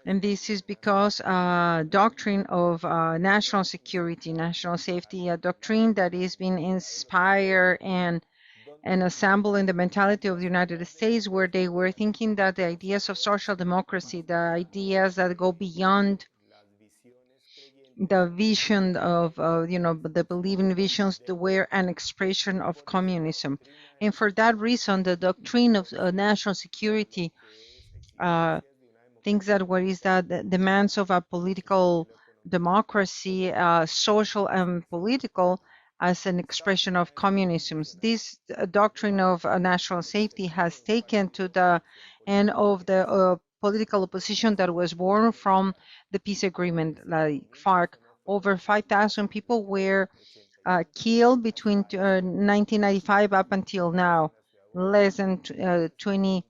And this is because doctrine of national security, national safety, a doctrine that is being inspired and assembled in the mentality of the United States, where they were thinking that the ideas of social democracy, the ideas that go beyond the vision of, the believing visions, were an expression of communism. And for that reason, the doctrine of national security thinks that what is that the demands of a political democracy, social and political, as an expression of communism. This doctrine of national safety has taken to the end of the political opposition that was born from the peace agreement, like FARC. Over 5,000 people were killed between 1995 up until now. Less than 20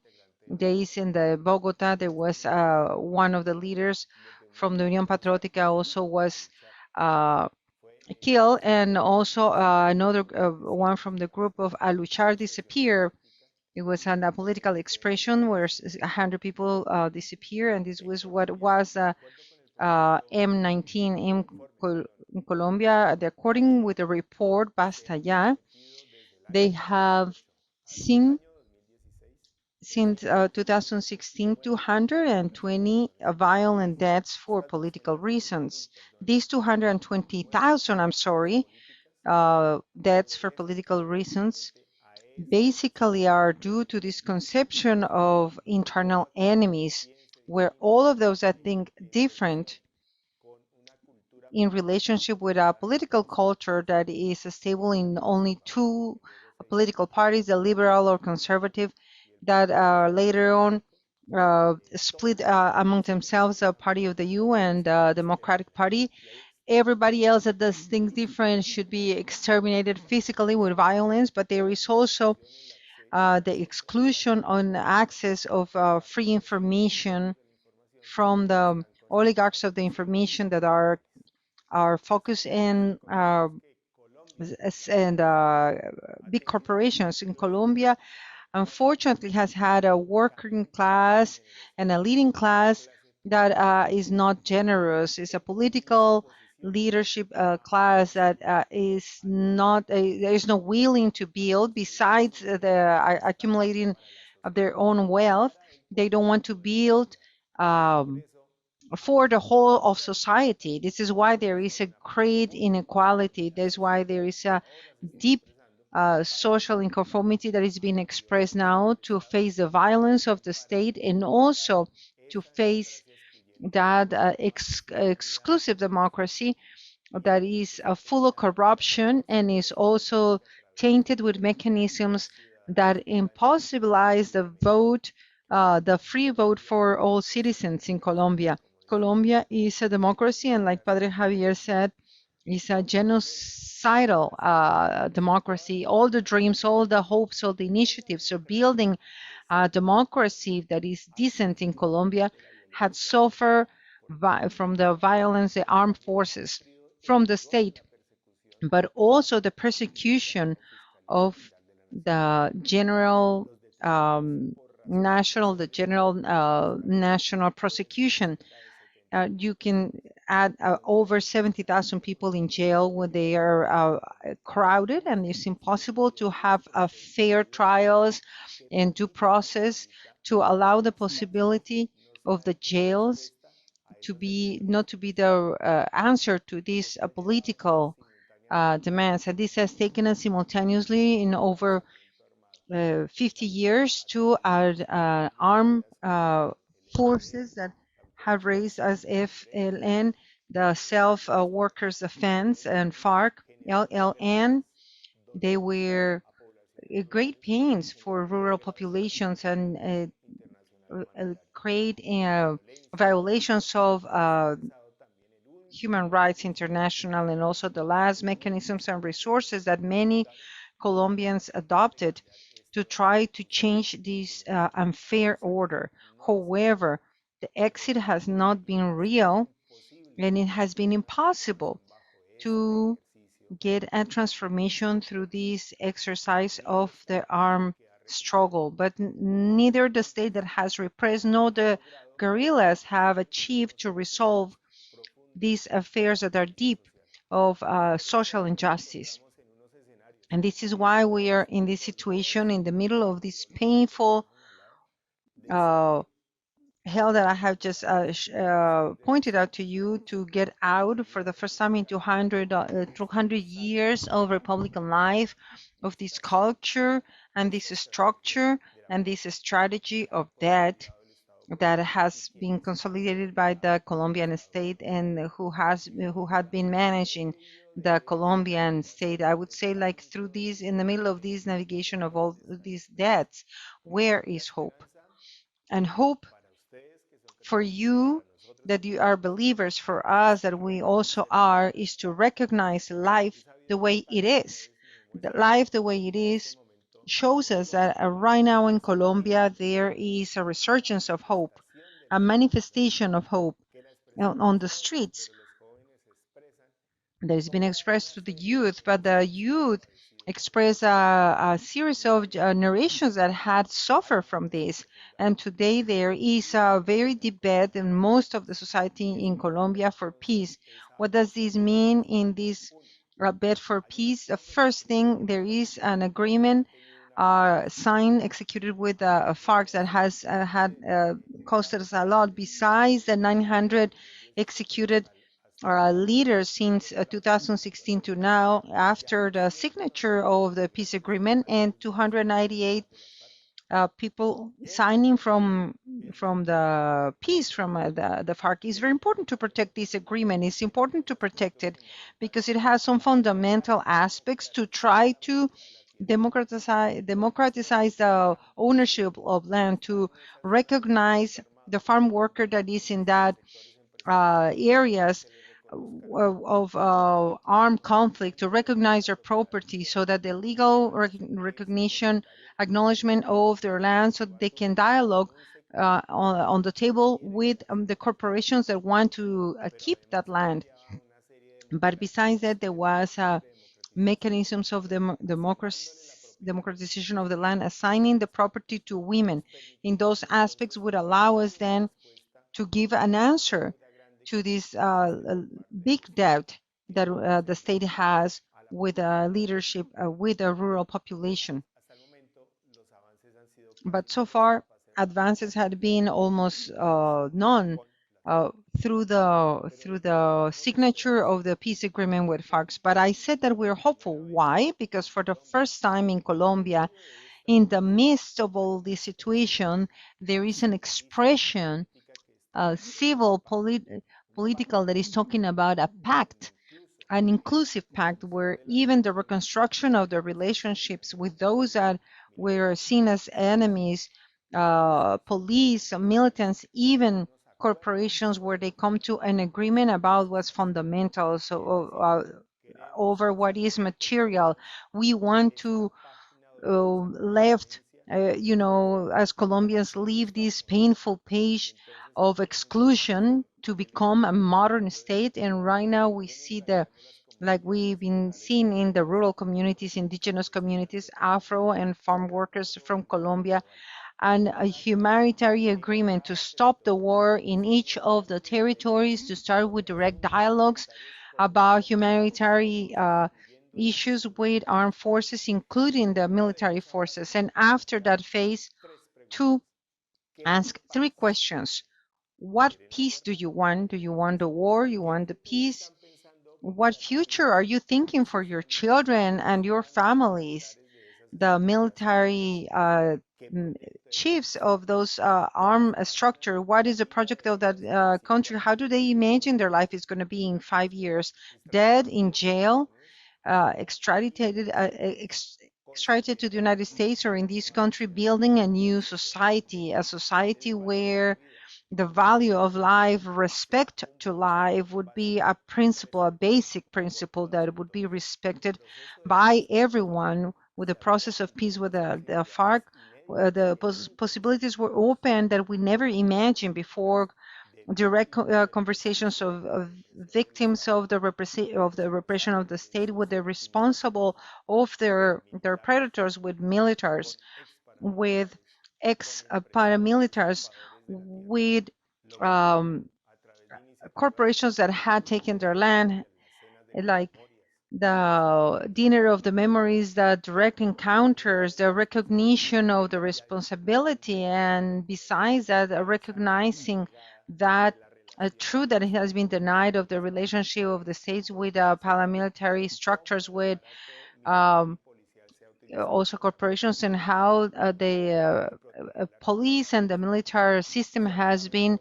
days in the Bogota, there was one of the leaders from the Unión Patriótica also was killed, and also another one from the group of Aluchar disappeared. It was a political expression where 100 people disappeared, and this was what was M19 in Colombia. According with the report Basta Ya, they have seen since 2016, 220 violent deaths for political reasons. These 220,000, I'm sorry, deaths for political reasons basically are due to this conception of internal enemies, where all of those that think different in relationship with a political culture that is stable in only two political parties, the liberal or conservative, that later on split among themselves, a party of the U and Democratic Party. Everybody else that does things different should be exterminated physically with violence, but there is also the exclusion on access of free information from the oligarchs of the information that are focused in and big corporations in Colombia. Unfortunately, has had a working class and a leading class that is not generous. It's a political leadership class that is not there is no willing to build. Besides the accumulating of their own wealth, they don't want to build. For the whole of society. This is why there is a great inequality. That's why there is a deep social inconformity that is being expressed now to face the violence of the state and also to face that exclusive democracy that is full of corruption and is also tainted with mechanisms that impossibilize the vote, the free vote for all citizens in Colombia. Colombia is a democracy, and like Padre Javier said, is a genocidal democracy. All the dreams, all the hopes, all the initiatives of building a democracy that is decent in Colombia had suffered from the violence, the armed forces, from the state, but also the persecution of the general national prosecution. You can add over 70,000 people in jail when they are crowded, and it's impossible to have fair trials and due process to allow the possibility of the jails to be not to be the answer to these political demands. And this has taken us simultaneously in over 50 years to armed forces that have raised as FLN, the Self Workers Defense, and FARC, LLN. They were great pains for rural populations, and great violations of human rights international, and also the last mechanisms and resources that many Colombians adopted to try to change this unfair order. However, the exit has not been real, and it has been impossible to get a transformation through this exercise of the armed struggle. But neither the state that has repressed nor the guerrillas have achieved to resolve these affairs that are deep of social injustice. And this is why we are in this situation, in the middle of this painful hell that I have just pointed out to you, to get out for the first time in 200 years of Republican life, of this culture and this structure and this strategy of debt that has been consolidated by the Colombian state, and who had been managing the Colombian state. I would say, like, through this, in the middle of this navigation of all these debts, where is hope? And hope for you, that you are believers, for us that we also are, is to recognize life the way it is. The life the way it is shows us that right now in Colombia there is a resurgence of hope, a manifestation of hope on the streets that has been expressed to the youth, but the youth express a series of narrations that had suffered from this. And today there is a very deep bed in most of the society in Colombia for peace. What does this mean in this bed for peace? The first thing, there is an agreement signed, executed with FARC that has costed us a lot, besides the 900 executed leaders since 2016 to now, after the signature of the peace agreement, and 298 people signing from the peace from the FARC. It's very important to protect this agreement. It's important to protect it because it has some fundamental aspects to try to democratize the ownership of land, to recognize the farm worker that is in that areas of armed conflict, to recognize their property, so that the legal recognition, acknowledgement of their land, so that they can dialogue on the table with the corporations that want to keep that land. But besides that, there was mechanisms of democratization of the land, assigning the property to women. In those aspects would allow us then to give an answer to this big debt that the state has with leadership, with the rural population. But so far, advances had been almost none through the signature of the peace agreement with FARC. But I said that we're hopeful. Why? Because for the first time in Colombia, in the midst of all this situation, there is an expression, civil, political, that is talking about a pact, an inclusive pact, where even the reconstruction of the relationships with those that were seen as enemies, police, militants, even corporations, where they come to an agreement about what's fundamental, so over what is material. We want to left, as Colombians, leave this painful page of exclusion to become a modern state. And right now we see like we've been seeing in the rural communities, indigenous communities, Afro and farm workers from Colombia, and a humanitarian agreement to stop the war in each of the territories, to start with direct dialogues about humanitarian issues with armed forces, including the military forces. And after that phase, to ask 3 questions. What peace do you want? Do you want the war? You want the peace? What future are you thinking for your children and your families? The military chiefs of those armed structure, what is the project of that country? How do they imagine their life is going to be in 5 years? Dead, in jail, extradited, extradited to the United States or in this country, building a new society, a society where the value of life, respect to life would be a principle, a basic principle that would be respected by everyone. With the process of peace with the FARC, the possibilities were open that we never imagined before. Direct conversations of victims of the repression of the state with the responsible of their predators, with militaries, with ex-paramilitaries, with corporations that had taken their land, like the dinner of the memories, the direct encounters, the recognition of the responsibility, and besides that, recognizing that truth that it has been denied of the relationship of the states with paramilitary structures, with also corporations, and how the police and the military system has been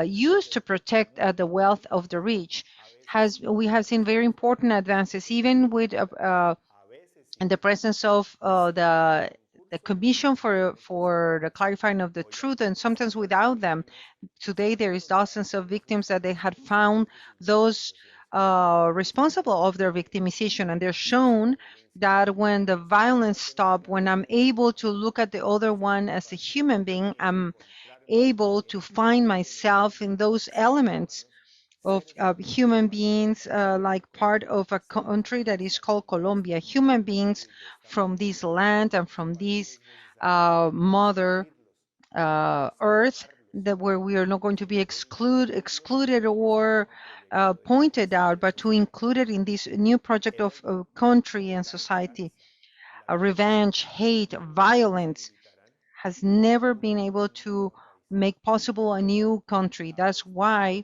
used to protect the wealth of the rich. We have seen very important advances, even with in the presence of the Commission for the clarifying of the truth, and sometimes without them. Today, there is dozens of victims that they had found those responsible of their victimization, and they're shown that when the violence stops, when I'm able to look at the other one as a human being, I'm able to find myself in those elements of human beings, like part of a country that is called Colombia, human beings from this land and from this mother earth, that where we are not going to be excluded or pointed out, but to include it in this new project of country and society. Revenge, hate, violence has never been able to make possible a new country. That's why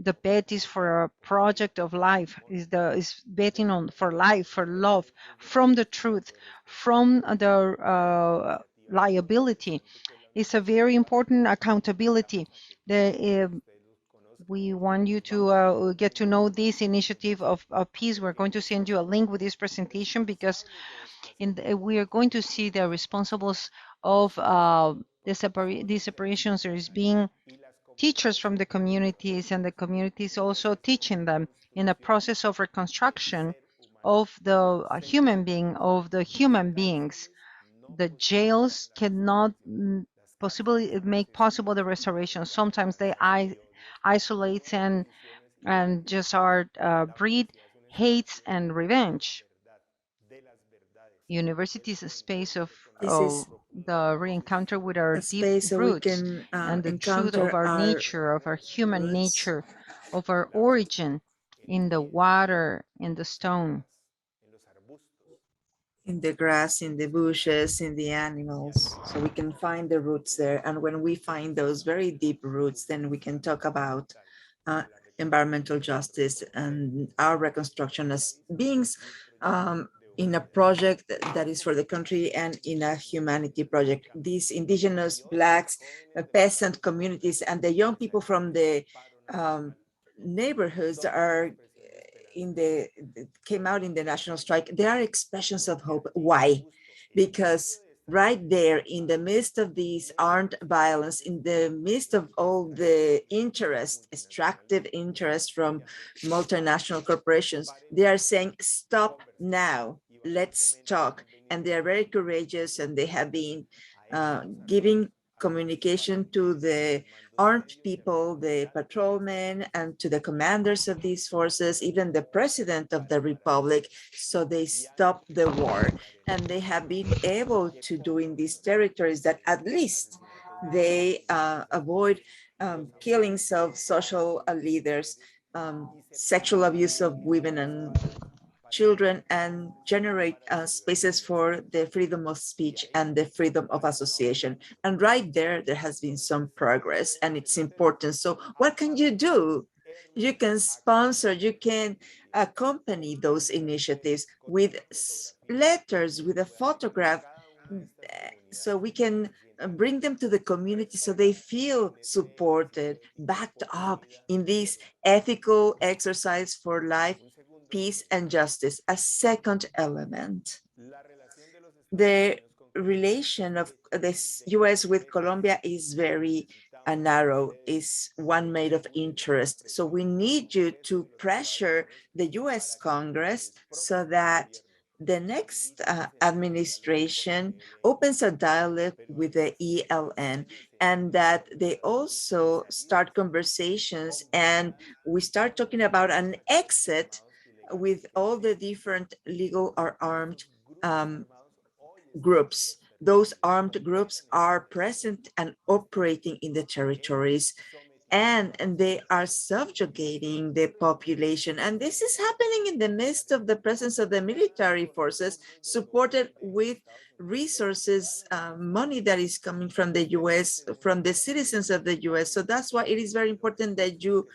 the bet is for a project of life, is betting on for life, for love, from the truth, from the liability. It's a very important accountability. We want you to get to know this initiative of peace. We're going to send you a link with this presentation, because we are going to see the responsibles of these separations. There is being teachers from the communities, and the communities also teaching them in the process of reconstruction of the human being, of the human beings. The jails cannot possibly make possible the restoration. Sometimes they isolate and just are breed hates and revenge. University is a space of
This is
the re-encounter with our
a
deep
space so we
roots
can
and the truth of
encounter
our
our
nature, of our human
roots
nature, of our origin in the water, in the stone.
in the grass, in the bushes, in the animals, so we can find the roots there. And when we find those very deep roots, then we can talk about environmental justice and our reconstruction as beings in a project that is for the country and in a humanity project. These indigenous, blacks, peasant communities, and the young people from the neighborhoods are came out in the national strike. They are expressions of hope. Why? Because right there in the midst of these armed violence, in the midst of all the interest, extractive interest from multinational corporations, they are saying, stop now, let's talk. And they are very courageous, and they have been giving communication to the armed people, the patrolmen, and to the commanders of these forces, even the president of the republic, so they stop the war. And they have been able to do in these territories that at least they avoid killings of social leaders, sexual abuse of women and children, and generate spaces for the freedom of speech and the freedom of association. And right there, there has been some progress, and it's important. So what can you do? You can sponsor, you can accompany those initiatives with letters, with a photograph, so we can bring them to the community so they feel supported, backed up in this ethical exercise for life, peace, and justice. A second element, the relation of this US with Colombia is very narrow, is one made of interest. So we need you to pressure the US Congress so that the next administration opens a dialogue with the ELN, and that they also start conversations and we start talking about an exit with all the different legal or armed groups. Those armed groups are present and operating in the territories, and they are subjugating the population. And this is happening in the midst of the presence of the military forces, supported with resources, money that is coming from the US, from the citizens of the US. So that's why it is very important that you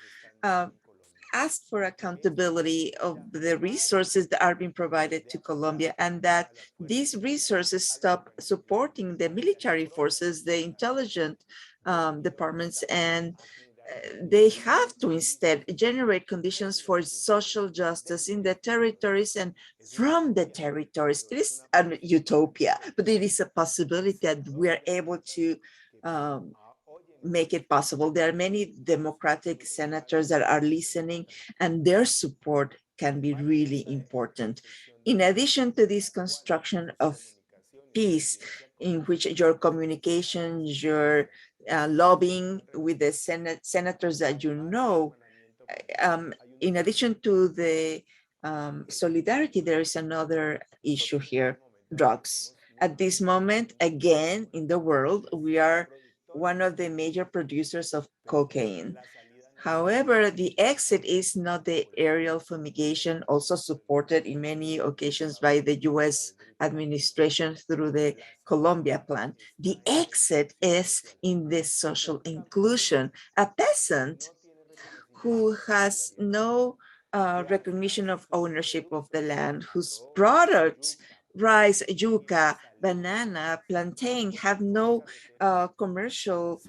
ask for accountability of the resources that are being provided to Colombia, and that these resources stop supporting the military forces, the intelligence departments, and they have to instead generate conditions for social justice in the territories and from the territories. It is a utopia, but it is a possibility that we are able to make it possible. There are many Democratic senators that are listening, and their support can be really important. In addition to this construction of peace, in which your communication, your lobbying with the senators that you know, in addition to the solidarity, there is another issue here: drugs. At this moment, again, in the world, we are one of the major producers of cocaine. However, the exit is not the aerial fumigation, also supported in many occasions by the US administration through the Colombia plan. The exit is in the social inclusion. A peasant who has no recognition of ownership of the land, whose products, rice, yuca, banana, plantain, have no commercial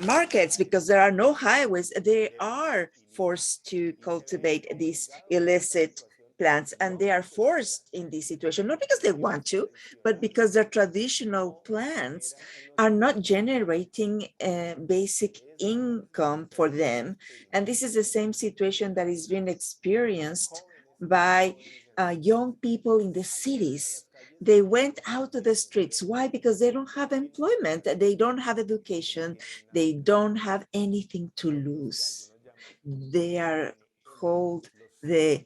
markets because there are no highways. They are forced to cultivate these illicit plants, and they are forced in this situation, not because they want to, but because their traditional plants are not generating basic income for them. And this is the same situation that is being experienced by young people in the cities. They went out to the streets. Why? Because they don't have employment, they don't have education, they don't have anything to lose. They are called the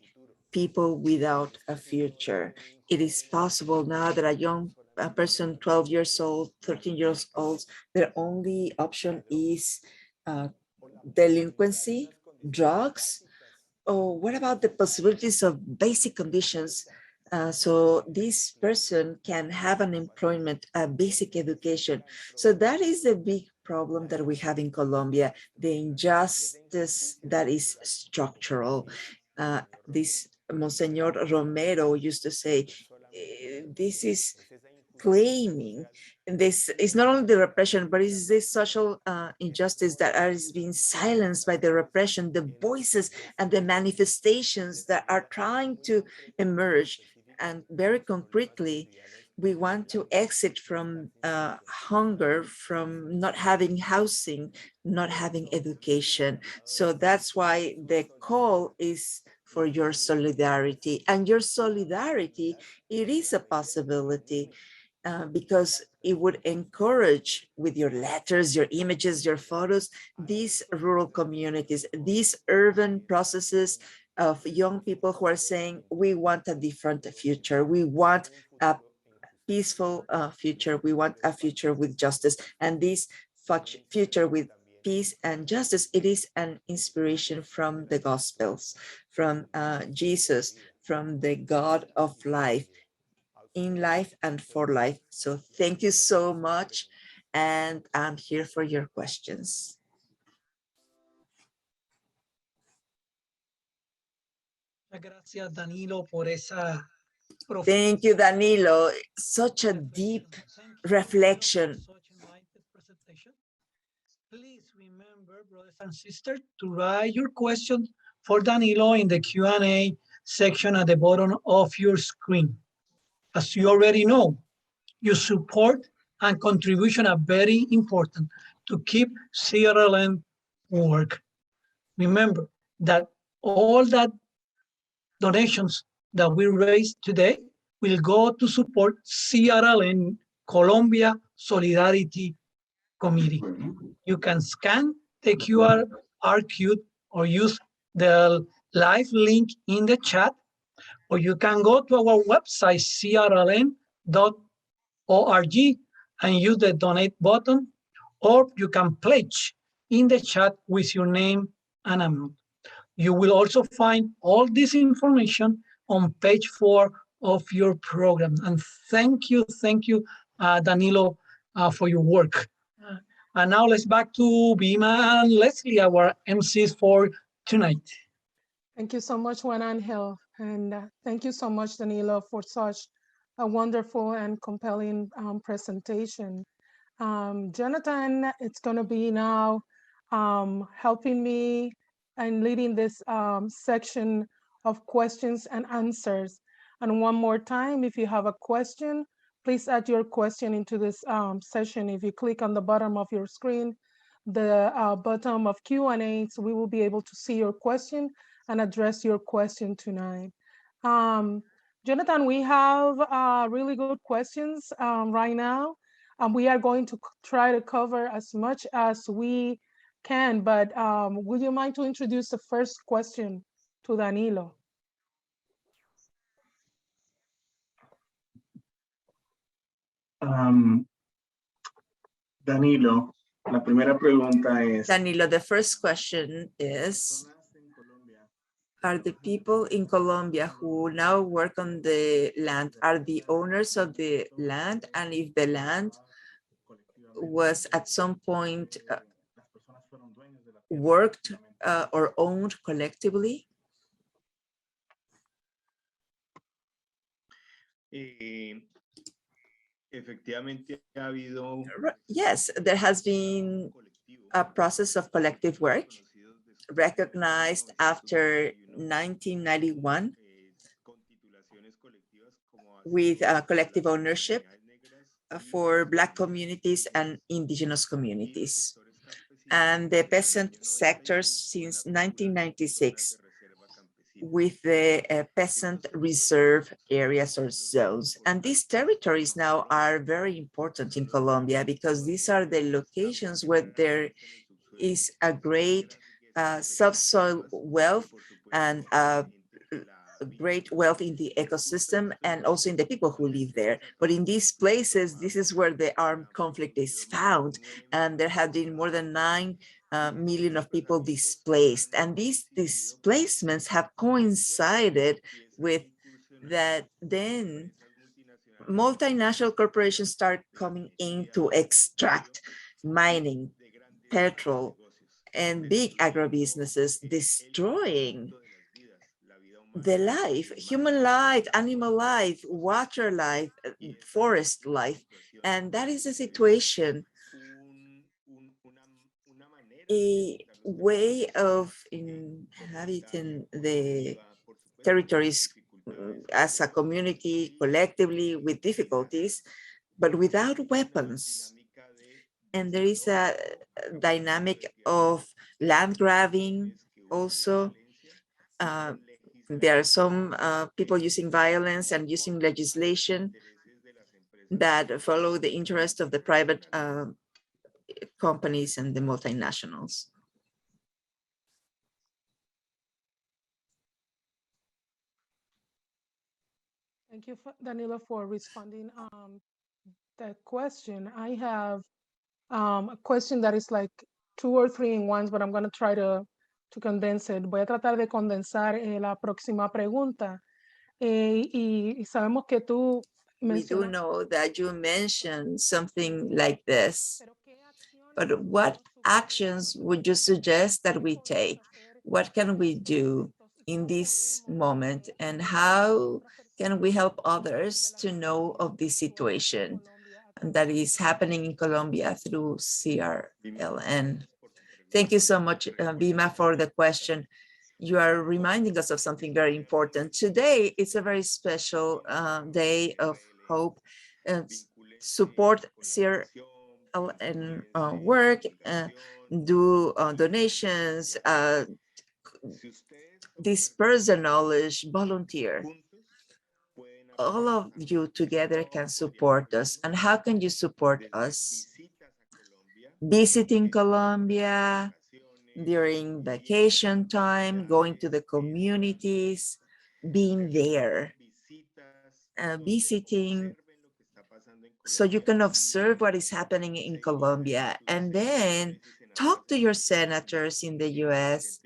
people without a future. It is possible now that a young person, 12 years old, 13 years old, their only option is delinquency, drugs. Or what about the possibilities of basic conditions so this person can have an employment, a basic education? So that is the big problem that we have in Colombia, the injustice that is structural. This Monsignor Romero used to say, this is claiming, and this is not only the repression, but it's this social injustice that is being silenced by the repression, the voices and the manifestations that are trying to emerge. And very concretely, we want to exit from hunger, from not having housing, not having education. So that's why the call is for your solidarity. And your solidarity, it is a possibility. Because it would encourage, with your letters, your images, your photos, these rural communities, these urban processes of young people who are saying, we want a different future. We want a peaceful future. We want a future with justice. And this future with peace and justice, it is an inspiration from the Gospels, from Jesus, from the God of life, in life and for life. So thank you so much. And I'm here for your questions. Thank you, Danilo. Such a deep reflection.
Please remember, brothers and sisters, to write your question for Danilo in the Q&A section at the bottom of your screen. As you already know, your support and contribution are very important to keep CRLN work. Remember that all that donations that we raise today will go to support CRLN Colombia Solidarity Committee. You can scan the QR code or use the live link in the chat, or you can go to our website, crln.org, and use the donate button, or you can pledge in the chat with your name and amount. You will also find all this information on page 4 of your program. And thank you, Danilo, for your work. And now let's back to Bima and Leslie, our MCs for tonight.
Thank you so much, Juan Angel. And thank you so much, Danilo, for such a wonderful and compelling presentation. Jonathan, it's going to be now helping me and leading this section of questions and answers. And one more time, if you have a question, please add your question into this session. If you click on the bottom of your screen, the button of Q&A, so we will be able to see your question and address your question tonight. Jonathan, we have really good questions right now. We are going to try to cover as much as we can, but would you mind to introduce the first question to Danilo?
Danilo, la primera pregunta es...
Danilo, the first question is, are the people in Colombia who now work on the land, are the owners of the land? And if the land was at some point worked or owned collectively?
Efectivamente ha habido...
Yes, there has been a process of collective work recognized after 1991 with collective ownership for Black communities and indigenous communities, and the peasant sectors since 1996 with the peasant reserve areas or zones. And these territories now are very important in Colombia because these are the locations where there is a great subsoil wealth and great wealth in the ecosystem and also in the people who live there. But in these places, this is where the armed conflict is found. And there have been more than 9 million of people displaced. And these displacements have coincided with that then multinational corporations start coming in to extract mining, petrol, and big agribusinesses, destroying the life, human life, animal life, water life, forest life. And that is the situation. A way of inhabiting the territories as a community collectively with difficulties, but without weapons. And there is a dynamic of land grabbing also. There are some people using violence and using legislation that follow the interest of the private companies and the multinationals.
Thank you, Danilo, for responding that question. I have a question that is like 2 or 3 in one, but I'm going to try to condense it. Voy a tratar de condensar la próxima pregunta. Y sabemos que tú
We do know that you mentioned something like this, but what actions would you suggest that we take? What can we do in this moment, and how can we help others to know of this situation that is happening in Colombia through CRLN? Thank you so much, Bima, for the question. you are reminding us of something very important. Today, it's a very special day of hope and support CRLN work, do donations, disperse the knowledge, volunteer. All of you together can support us. And how can you support us? Visiting Colombia during vacation time, going to the communities, being there, visiting so you can observe what is happening in Colombia, and then talk to your senators in the US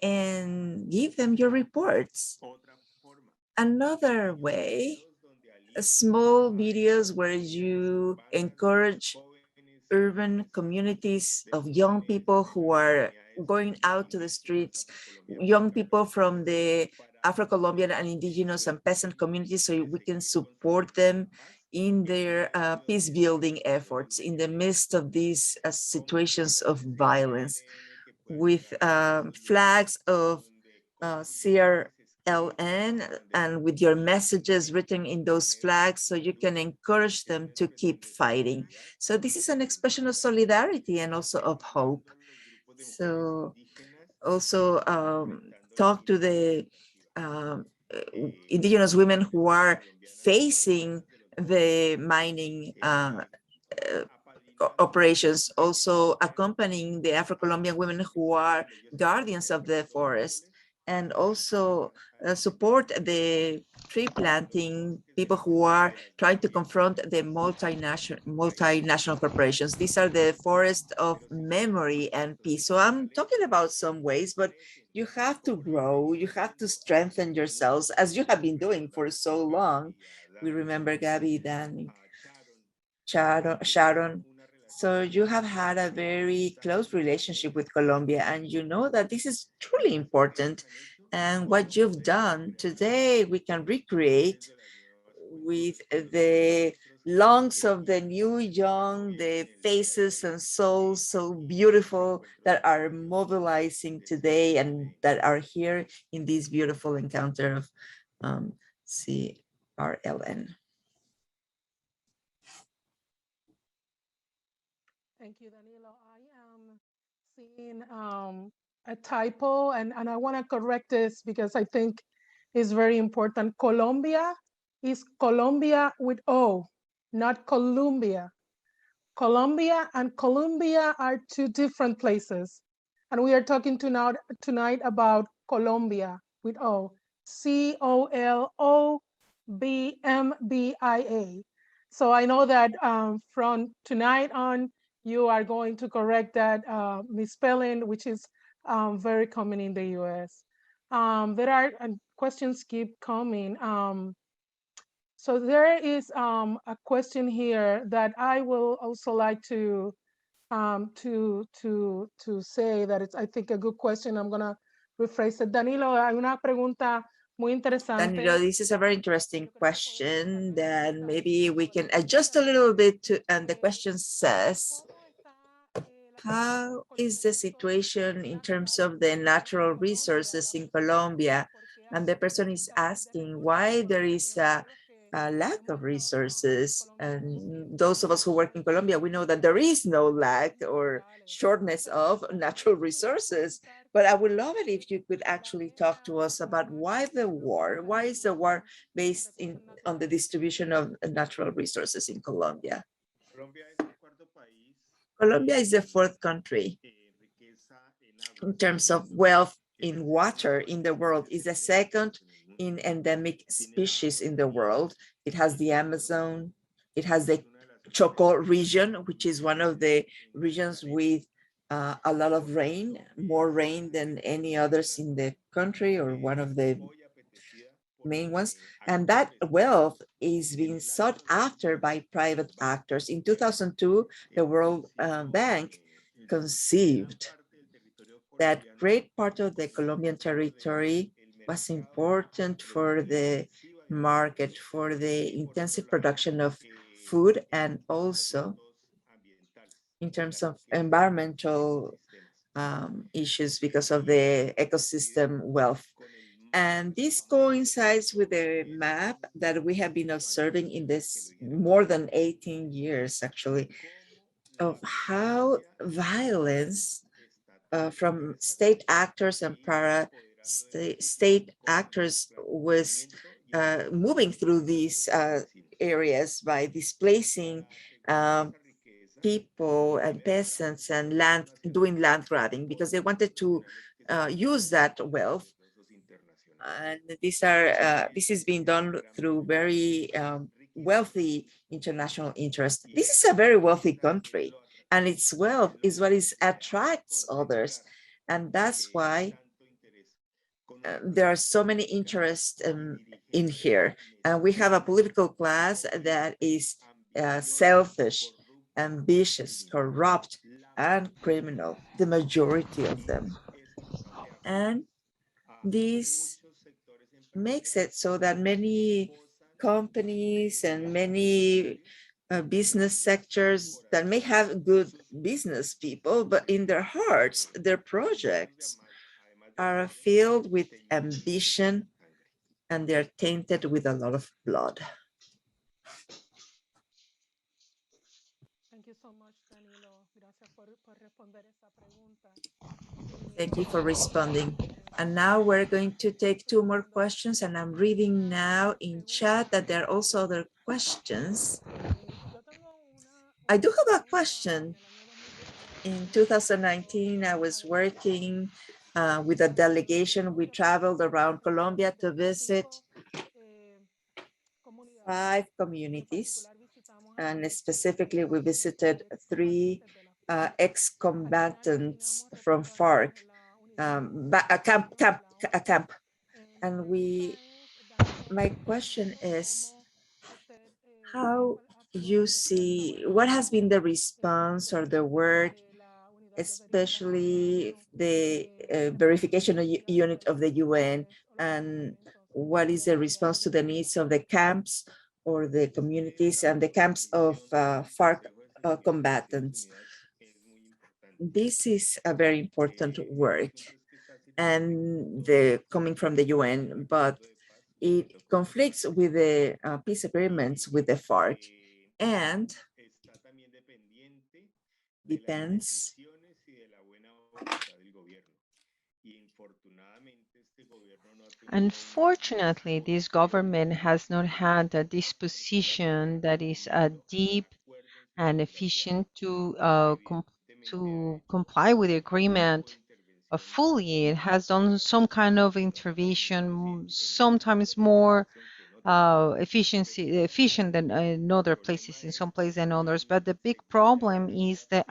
and give them your reports. Another way, small videos where you encourage urban communities of young people who are going out to the streets, young people from the Afro-Colombian and indigenous and peasant communities, so we can support them in their peace building efforts in the midst of these situations of violence, with flags of CRLN and with your messages written in those flags, so you can encourage them to keep fighting. So this is an expression of solidarity and also of hope. So also talk to the indigenous women who are facing the mining operations, also accompanying the Afro-Colombian women who are guardians of the forest, and also support the tree planting people who are trying to confront the multinational corporations. These are the forest of memory and peace. So I'm talking about some ways, but you have to grow, you have to strengthen yourselves as you have been doing for so long. We remember Gabby, Dan, Sharon. So you have had a very close relationship with Colombia, and you know that this is truly important. And what you've done today, we can recreate with the lungs of the new young, the faces and souls so beautiful that are mobilizing today and that are here in this beautiful encounter of CRLN.
Thank you, Danilo. I am seeing a typo, and I want to correct this because I think it's very important. Colombia is Colombia with O, not Columbia. Colombia and Colombia are two different places. And we are talking tonight about Colombia with O, COLOMBIA. So I know that from tonight on, you are going to correct that misspelling, which is very common in the US. There are questions keep coming. So there is a question here that I will also like to say that it's, I think, a good question. I'm gonna rephrase it. Danilo, hay una pregunta muy interesante.
Danilo, this is a very interesting question that maybe we can adjust a little bit to, and the question says, how is the situation in terms of the natural resources in Colombia? And the person is asking why there is a lack of resources. And those of us who work in Colombia, we know that there is no lack or shortness of natural resources. But I would love it if you could actually talk to us about why the war, why is the war based on the distribution of natural resources in Colombia? Colombia is the fourth country in terms of wealth in water in the world. Is the second in endemic species in the world. It has the Amazon, it has the Choco region, which is one of the regions with a lot of rain, more rain than any others in the country, or one of the main ones. And that wealth is being sought after by private actors. In 2002, the World Bank conceived that great part of the Colombian territory was important for the market, for the intensive production of food, and also in terms of environmental issues because of the ecosystem wealth. And this coincides with the map that we have been observing in this more than 18 years, actually, of how violence from state actors and state actors was moving through these areas by displacing people and peasants and doing land grabbing because they wanted to use that wealth. And this is being done through very wealthy international interests. This is a very wealthy country, and its wealth is what attracts others. And that's why there are so many interests in here. And we have a political class that is selfish, ambitious, corrupt, and criminal, the majority of them. And this makes it so that many companies and many business sectors that may have good business people, but in their hearts, their projects are filled with ambition and they're tainted with a lot of blood.
Thank you so much, Danilo. Gracias por responder esa pregunta.
Thank you for responding. And now we're going to take two more questions, and I'm reading now in chat that there are also other questions. I do have a question. In 2019, I was working with a delegation. We traveled around Colombia to visit 5 communities, and specifically we visited 3 ex-combatants from FARC, a camp. And my question is, how you see, what has been the response or the work, especially the verification unit of the UN, and what is the response to the needs of the camps or the communities and the camps of FARC combatants? This is a very important work, and coming from the UN, but it conflicts with the peace agreements with the FARC and depends.
Unfortunately, this government has not had a disposition that is deep and efficient to comply with the agreement fully. It has done some kind of intervention, sometimes more efficient than in other places, in some places than others. But the big problem is the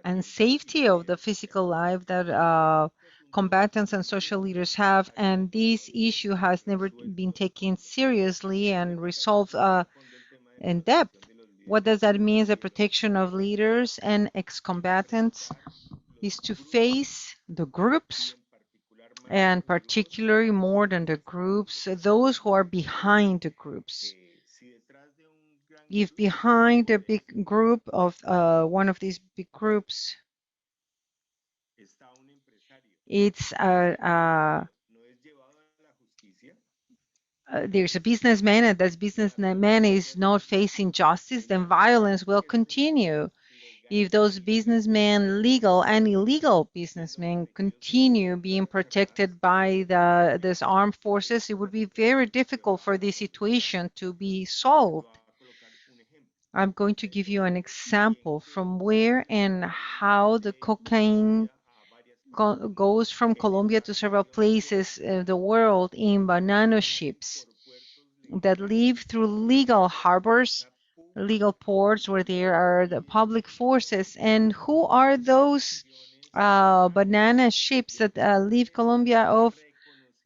unsafety of the physical life that combatants and social leaders have, and this issue has never been taken seriously and resolved in depth. What does that mean? The protection of leaders and ex-combatants is to face the groups, and particularly more than the groups, those who are behind the groups. If behind a big group of one of these big groups, it's there's a businessman, and that businessman is not facing justice, then violence will continue. If those businessmen, legal and illegal businessmen, continue being protected by these armed forces, it would be very difficult for this situation to be solved. I'm going to give you an example from where and how the cocaine goes from Colombia to several places in the world in banana ships that leave through legal harbors, legal ports where there are the public forces. And who are those banana ships that leave Colombia? Of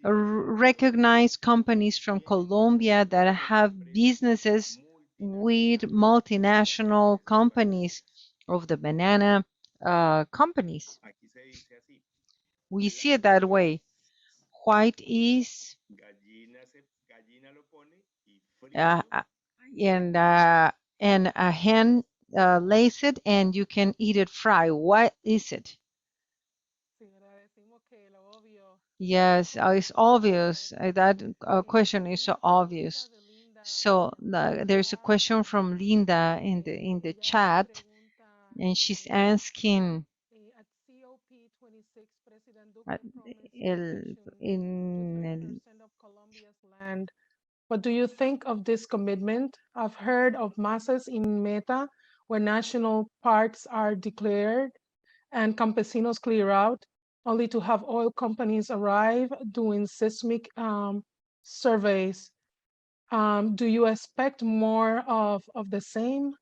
recognized companies from Colombia that have businesses with multinational companies of the banana companies. We see it that way. White is and a hen laced and you can eat it fried. What is it? Yes, it's obvious. That question is so obvious. So there's a question from Linda in the chat, and she's asking,
And what do you think of this commitment? I've heard of masses in Meta where national parks are declared and campesinos clear out, only to have oil companies arrive doing seismic surveys. Do you expect more of the same?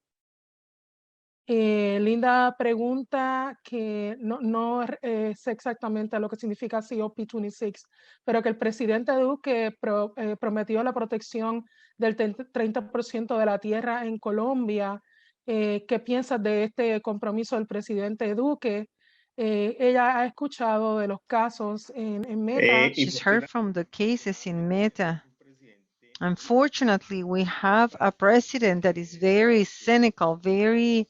Linda pregunta que no sé exactamente lo que significa COP26, pero que el presidente Duque prometió la protección del 30% de la tierra en Colombia. ¿Qué piensas de este compromiso del presidente Duque? Ella ha escuchado de los casos en Meta.
She's heard from the cases in Meta. Unfortunately, we have a president that is very cynical, very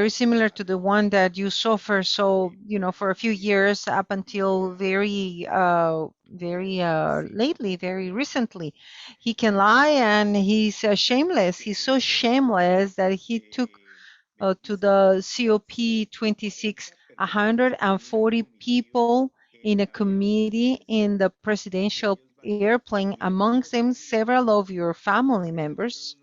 similar to the one that you suffer. So, for a few years up until very lately, very recently, he can lie and he's shameless. He's so shameless that he took to the COP26 140 people in a committee in the presidential airplane, amongst them several of your family members.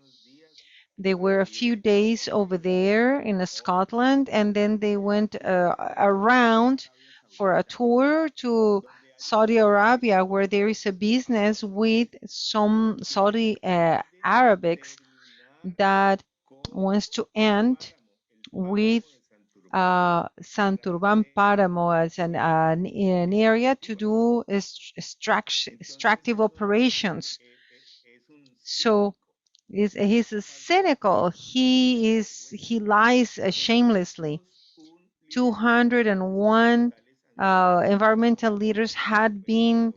They were a few days over there in Scotland, and then they went around for a tour to Saudi Arabia, where there is a business with some Saudi Arabics that wants to end with Santurban Paramo as an area to do extractive operations. So he's cynical. He lies shamelessly. 201 environmental leaders had been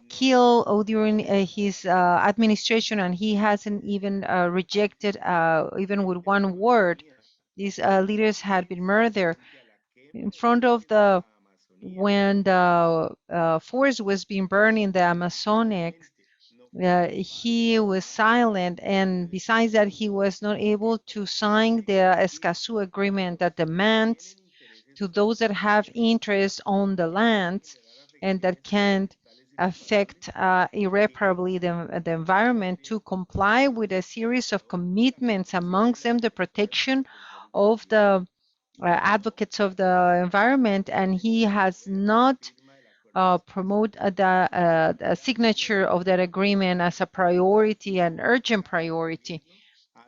killed during his administration, and he hasn't even rejected even with one word. These leaders had been murdered in front of when the forest was being burned in the Amazonic. He was silent, and besides that, he was not able to sign the Escazú agreement that demands to those that have interest on the land and that can affect irreparably the environment to comply with a series of commitments, amongst them the protection of the advocates of the environment, and he has not promote the signature of that agreement as a priority, an urgent priority.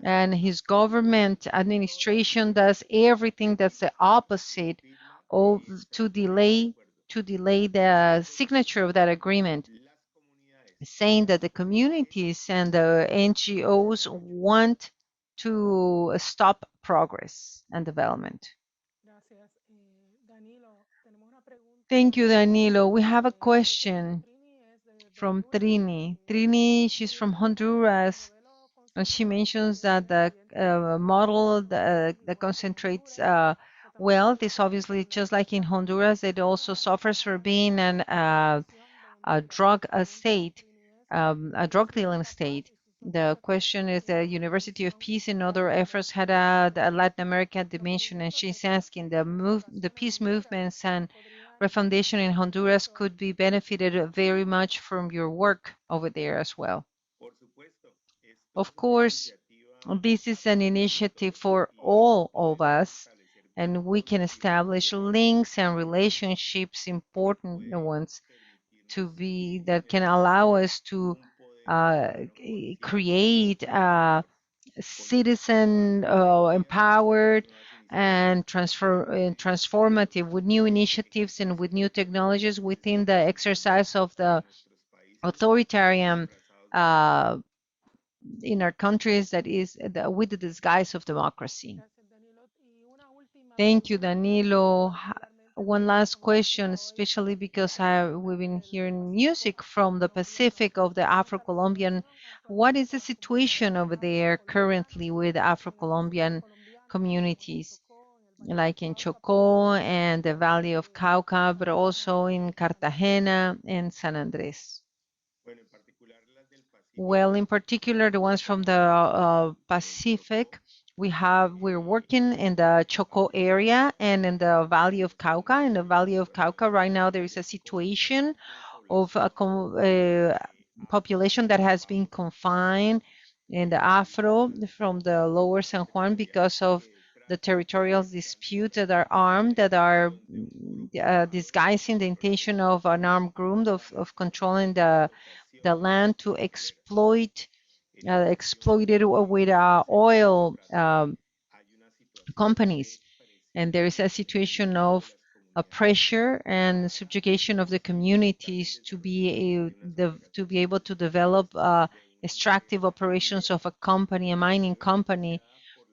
And his government administration does everything that's the opposite of to delay the signature of that agreement, saying that the communities and the NGOs want to stop progress and development. Thank you, Danilo. We have a question from Trini. Trini, she's from Honduras, and she mentions that the model that concentrates wealth is obviously just like in Honduras. It also suffers for being a drug state, a drug dealing state. The question is the University of Peace and other efforts had a Latin American dimension, and she's asking the peace movements and Refoundation in Honduras could be benefited very much from your work over there as well. Of course, this is an initiative for all of us, and we can establish links and relationships, important ones, that can allow us to create citizen empowered and transformative with new initiatives and with new technologies within the exercise of the authoritarian in our countries that is with the disguise of democracy. Thank you, Danilo. One last question, especially because we've been hearing music from the Pacific of the Afro-Colombian. What is the situation over there currently with Afro-Colombian communities, like in Chocó and the Valley of Cauca, but also in Cartagena and San Andres. Well, in particular, the ones from the Pacific, we're working in the Chocó area and in the Valley of Cauca. In the Valley of Cauca, right now there is a situation of a population that has been confined in the Afro from the lower San Juan because of the territorial disputes that are armed, that are disguising the intention of an armed group of controlling the land to exploit it with oil companies. And there is a situation of a pressure and subjugation of the communities to be able to develop extractive operations of a mining company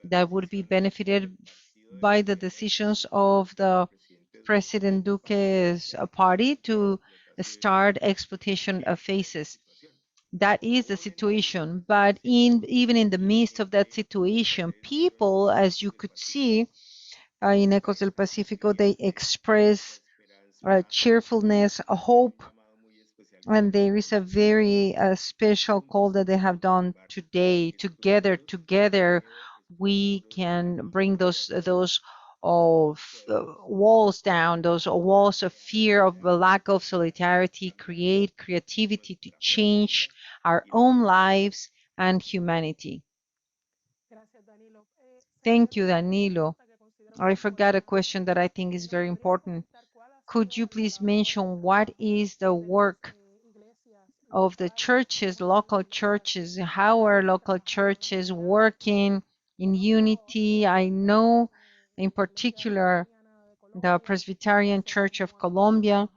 that would be benefited by the decisions of the President Duque's party to start exploitation phases. That is the situation. But even in the midst of that situation, people, as you could see in Ecos del Pacifico, they express cheerfulness, hope, and there is a very special call that they have done today. Together, we can bring those walls down, those walls of fear, of a lack of solidarity, create creativity to change our own lives and humanity. Thank you, Danilo. I forgot a question that I think is very important. Could you please mention what is the work of the churches, local churches? How are local churches working in unity? I know in particular the Presbyterian Church of Colombia,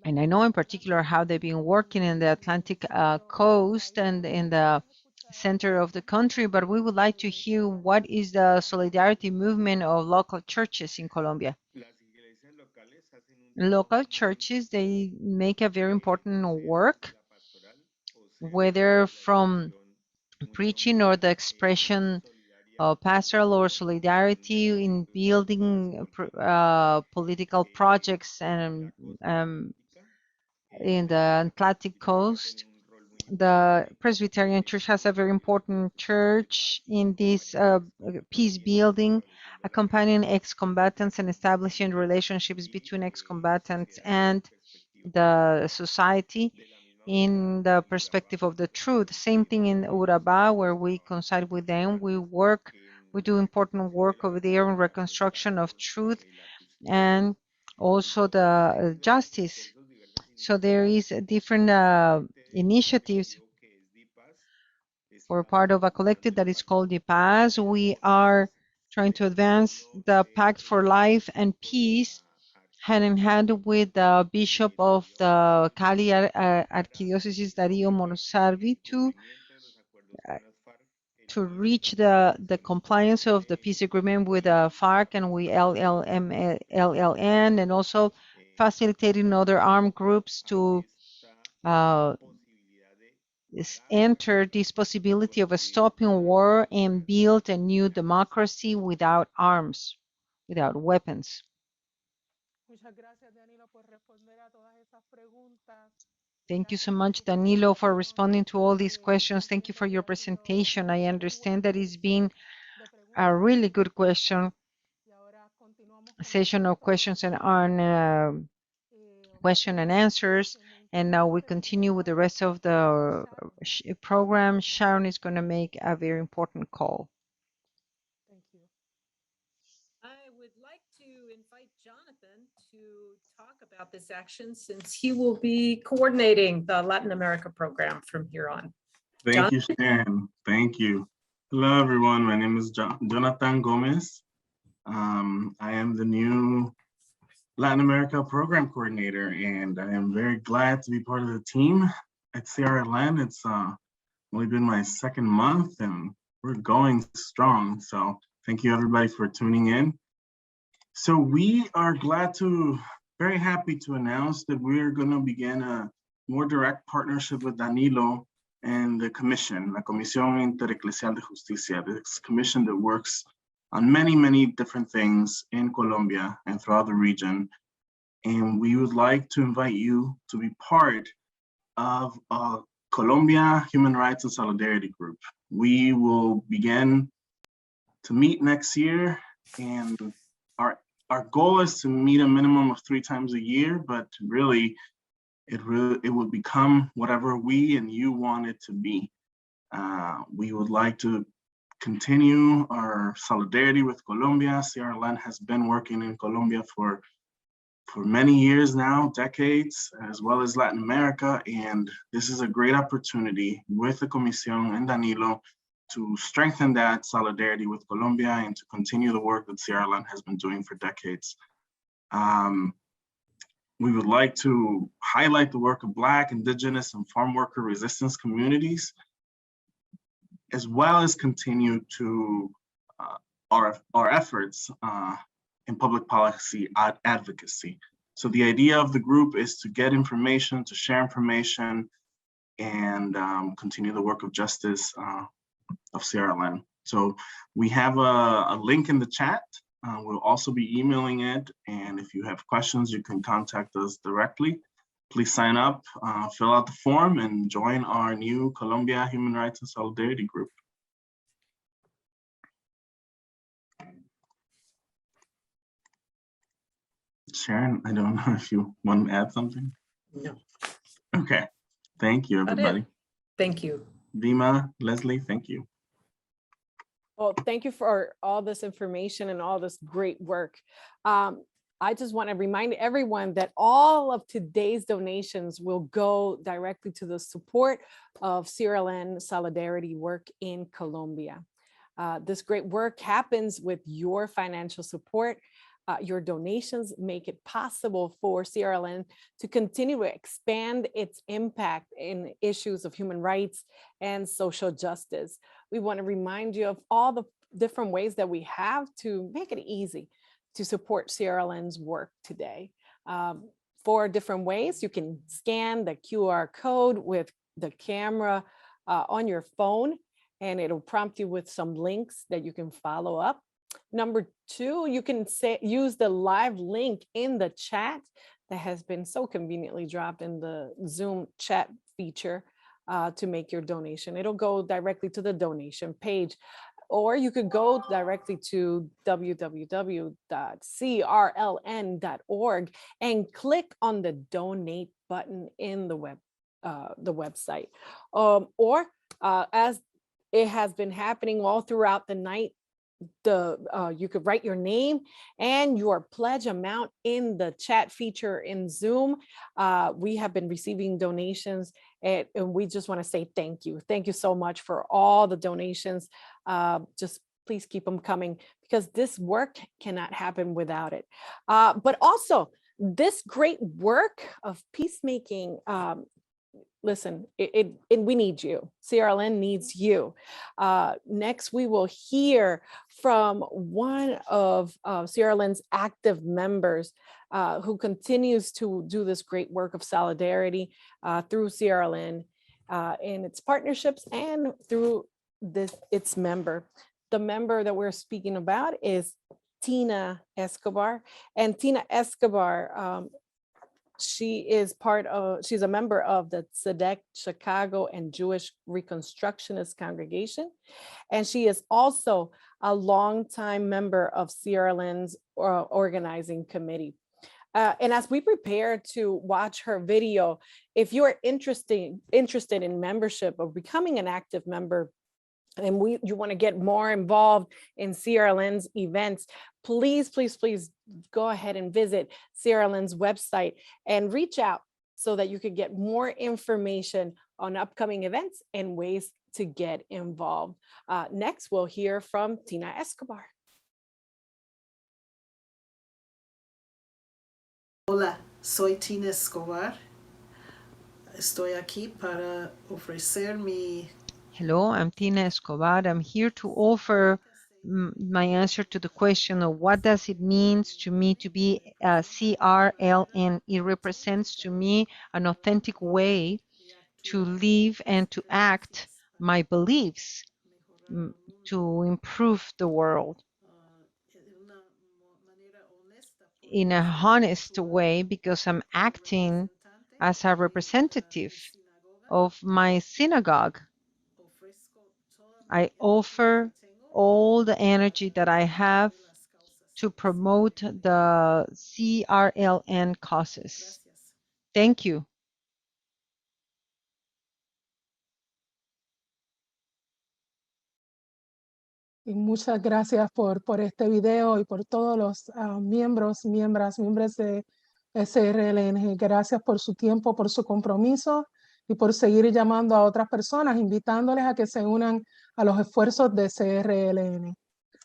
and I know in particular how they've been working in the Atlantic coast and in the center of the country, but we would like to hear what is the solidarity movement of local churches in Colombia. Local churches, they make a very important work, whether from preaching or the expression of pastoral or solidarity in building political projects and in the Atlantic coast. The Presbyterian Church has a very important church in this peace building, accompanying ex-combatants and establishing relationships between ex-combatants and the society in the perspective of the truth. Same thing in Urabá, where we coincide with them. We do important work over there in reconstruction of truth and also the justice. So there is different initiatives for part of a collective that is called the Paz. We are trying to advance the Pact for Life and Peace hand in hand with the Bishop of the Cali Archdiocese, Darío Morsarvi, to reach the compliance of the peace agreement with the FARC and with CRLN, and also facilitating other armed groups to enter this possibility of a stopping war and build a new democracy without arms, without weapons. Thank you so much, Danilo, for responding to all these questions. Thank you for your presentation. I understand that it's been a really good session of questions and on question and answers. And now we continue with the rest of the program. Sharon is going to make a very important call.
Thank you. I would like to invite Jonathan to talk about this action since he will be coordinating the Latin America program from here on.
Thank you, Sharon. Thank you. Hello, everyone. My name is Jonathan Gomez. I am the new Latin America program coordinator, and I am very glad to be part of the team at CRLN. It's only been my second month and we're going strong. So thank you everybody for tuning in. So we are very happy to announce that we're going to begin a more direct partnership with Danilo and the commission, la Comisión Intereclesial de Justicia, this commission that works on many, many different things in Colombia and throughout the region. And we would like to invite you to be part of a Colombia Human Rights and Solidarity Group. We will begin to meet next year, and our goal is to meet a minimum of 3 times a year, but really, it will become whatever we and you want it to be. We would like to continue our solidarity with Colombia. CRLN has been working in Colombia for many years now, decades, as well as Latin America. And this is a great opportunity with the Comisión and Danilo to strengthen that solidarity with Colombia and to continue the work that CRLN has been doing for decades. We would like to highlight the work of Black, Indigenous, and farm worker resistance communities, as well as continue to our efforts in public policy advocacy. So the idea of the group is to get information, to share information, and continue the work of justice of CRLN. So we have a link in the chat. We'll also be emailing it. And if you have questions, you can contact us directly. Please sign up, fill out the form, and join our new Colombia Human Rights and Solidarity Group. Sharon, I don't know if you want to add something?
No.
Okay, thank you, everybody.
Thank you.
Vima, Leslie, thank you.
Well, thank you for all this information and all this great work. I just want to remind everyone that all of today's donations will go directly to the support of CRLN solidarity work in Colombia. This great work happens with your financial support. Your donations make it possible for CRLN to continue to expand its impact in issues of human rights and social justice. We want to remind you of all the different ways that we have to make it easy to support CRLN's work today. 4 different ways. You can scan the QR code with the camera on your phone, and it'll prompt you with some links that you can follow up. Number 2, you can use the live link in the chat that has been so conveniently dropped in the Zoom chat feature to make your donation. It'll go directly to the donation page, or you could go directly to www.crln.org and click on the donate button in the website. Or as it has been happening all throughout the night, you could write your name and your pledge amount in the chat feature in Zoom. We have been receiving donations, and we just want to say thank you. Thank you so much for all the donations. Just please keep them coming, because this work cannot happen without it. But also, this great work of peacemaking, listen, we need you. CRLN needs you. Next, we will hear from one of CRLN's active members who continues to do this great work of solidarity through CRLN in its partnerships and through its member. The member that we're speaking about is Tina Escobar. And Tina Escobar, she's a member of the Tzedek Chicago and Jewish Reconstructionist Congregation. And she is also a longtime member of CRLN's organizing committee. And as we prepare to watch her video, if you're interested in membership or becoming an active member, and you want to get more involved in CRLN's events, please go ahead and visit CRLN's website and reach out so that you could get more information on upcoming events and ways to get involved. Next, we'll hear from Tina Escobar.
Hola, soy Tina Escobar. Estoy aquí para ofrecer mi...
Hello, I'm Tina Escobar. I'm here to offer my answer to the question of what does it mean to me to be a CRLN. It represents to me an authentic way to live and to act my beliefs to improve the world in a honest way, because I'm acting as a representative of my synagogue. I offer all the energy that I have to promote the CRLN causes. Thank you.
Y muchas gracias por este video y por todos los miembros de CRLN. Gracias por su tiempo, por su compromiso y por seguir llamando a otras personas, invitándoles a que se unan a los esfuerzos de CRLN.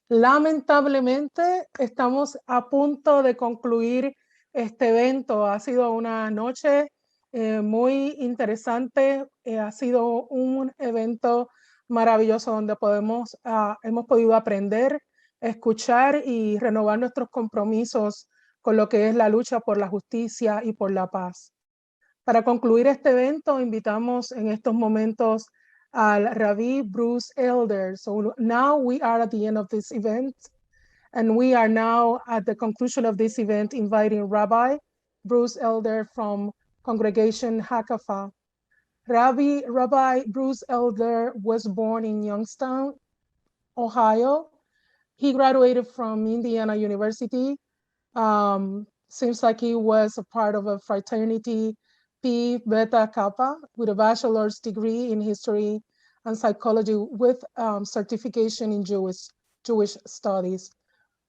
Lamentablemente, estamos a punto de concluir este evento. Ha sido una noche muy interesante. Ha sido un evento maravilloso donde hemos podido aprender, escuchar y renovar nuestros compromisos con lo que es la lucha por la justicia y por la paz. Para concluir este evento, invitamos en estos momentos al Rabbi Bruce Elder. So now we are at the end of this event, and we are now at the conclusion of this event inviting Rabbi Bruce Elder from Congregation Hakafa. Rabbi Bruce Elder was born in Youngstown, Ohio. He graduated from Indiana University. Seems like he was a part of a fraternity, Pi Beta Kappa, with a bachelor's degree in history and psychology with certification in Jewish studies.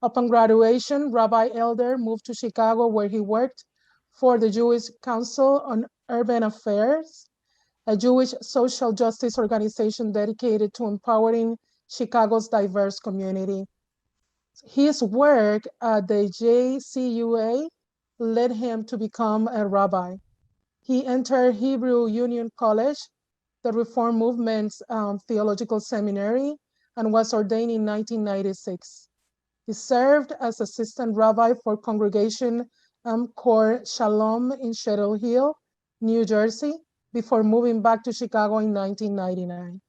Upon graduation, Rabbi Elder moved to Chicago, where he worked for the Jewish Council on Urban Affairs, a Jewish social justice organization dedicated to empowering Chicago's diverse community. His work at the JCUA led him to become a rabbi. He entered Hebrew Union College, the Reform Movement's theological seminary, and was ordained in 1996. He served as assistant rabbi for Congregation Cor Shalom in Shuttle Hill, New Jersey, before moving back to Chicago in 1999.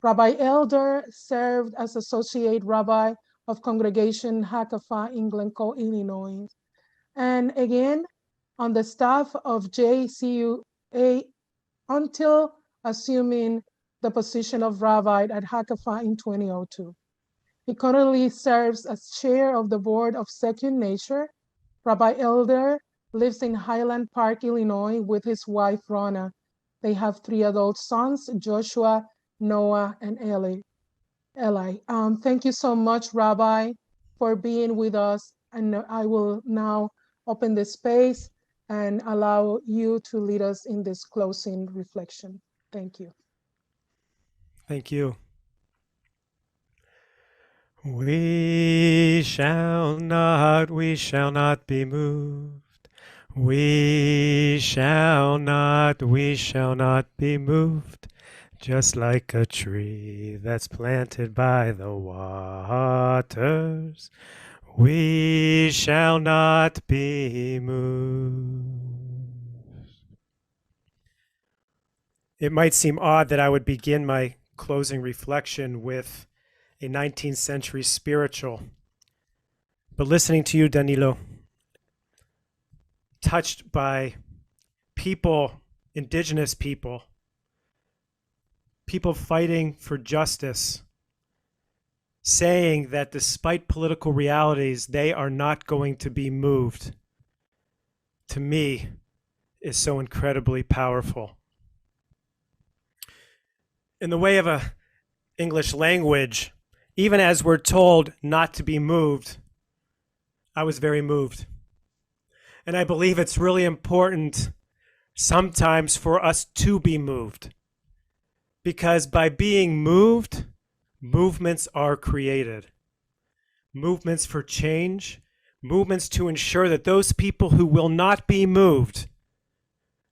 Rabbi Elder served as associate rabbi of Congregation Hakafa in Glencoe, Illinois, and again on the staff of JCUA until assuming the position of rabbi at Hakafa in 2002. He currently serves as chair of the board of Second Nature. Rabbi Elder lives in Highland Park, Illinois, with his wife, Rona. They have 3 adult sons, Joshua, Noah, and Eli. Thank you so much, Rabbi, for being with us. And I will now open the space and allow you to lead us in this closing reflection. Thank you.
Thank you. We shall not be moved. We shall not be moved. Just like a tree that's planted by the waters, we shall not be moved. It might seem odd that I would begin my closing reflection with a 19th century spiritual, but listening to you, Danilo, touched by people, indigenous people fighting for justice, saying that despite political realities, they are not going to be moved, to me, is so incredibly powerful. In the way of a English language, even as we're told not to be moved, I was very moved. And I believe it's really important sometimes for us to be moved. Because by being moved, movements are created. Movements for change, movements to ensure that those people who will not be moved,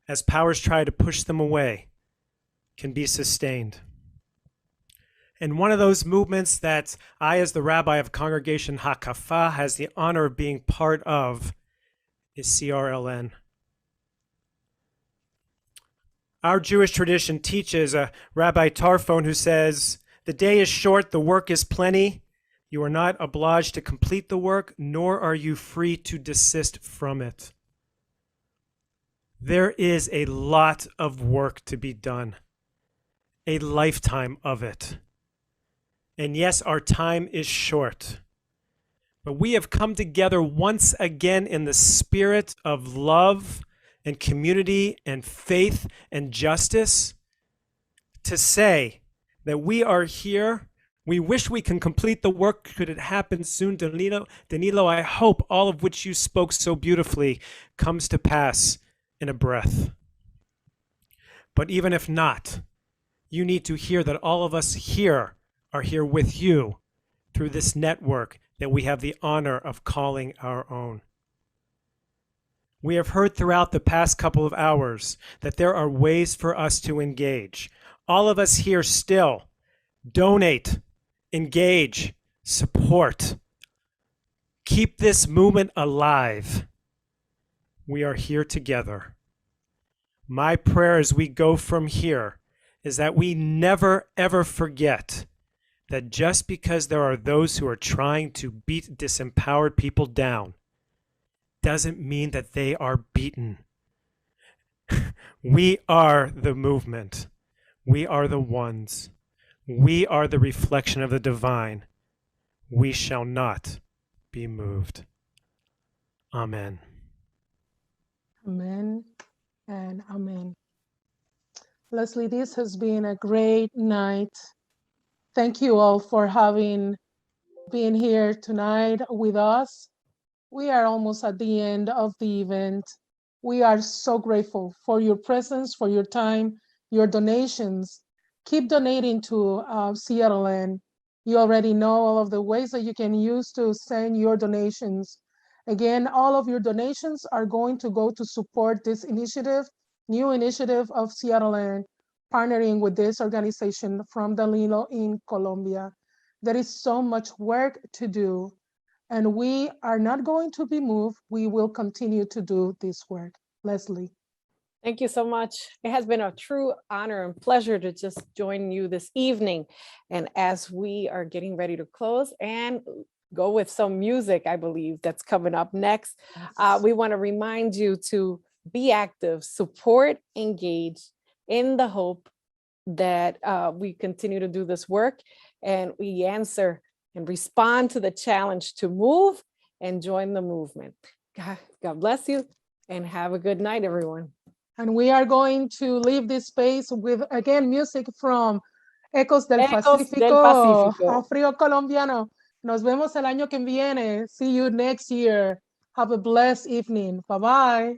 as powers try to push them away, can be sustained. And one of those movements that I, as the rabbi of Congregation Hakafa, has the honor of being part of is CRLN. Our Jewish tradition teaches Rabbi Tarfon who says, "The day is short, the work is plenty. You are not obliged to complete the work, nor are you free to desist from it." There is a lot of work to be done, a lifetime of it. And yes, our time is short, but we have come together once again in the spirit of love and community and faith and justice to say that we are here. We wish we can complete the work. Could it happen soon? Danilo, I hope all of which you spoke so beautifully comes to pass in a breath. But even if not, you need to hear that all of us here are here with you through this network that we have the honor of calling our own. We have heard throughout the past couple of hours that there are ways for us to engage. All of us here still donate, engage, support. Keep this movement alive. We are here together. My prayer as we go from here is that we never, ever forget that just because there are those who are trying to beat disempowered people down doesn't mean that they are beaten. We are the movement. We are the ones. We are the reflection of the divine. We shall not be moved. Amen.
Amen and amen. Leslie, this has been a great night. Thank you all for being here tonight with us. We are almost at the end of the event. We are so grateful for your presence, for your time, your donations. Keep donating to CRLN. You already know all of the ways that you can use to send your donations. Again, all of your donations are going to go to support this initiative, new initiative of CRLN, partnering with this organization from Danilo in Colombia. There is so much work to do, and we are not going to be moved. We will continue to do this work. Leslie.
Thank you so much. It has been a true honor and pleasure to just join you this evening. And as we are getting ready to close and go with some music, I believe that's coming up next, we want to remind you to be active, support, engage in the hope that we continue to do this work and we answer and respond to the challenge to move and join the movement. God bless you and have a good night, everyone.
And we are going to leave this space with, again, music from Ecos del Pacífico, Afro Colombiano. Nos vemos el año que viene. See you next year. Have a blessed evening. Bye-bye.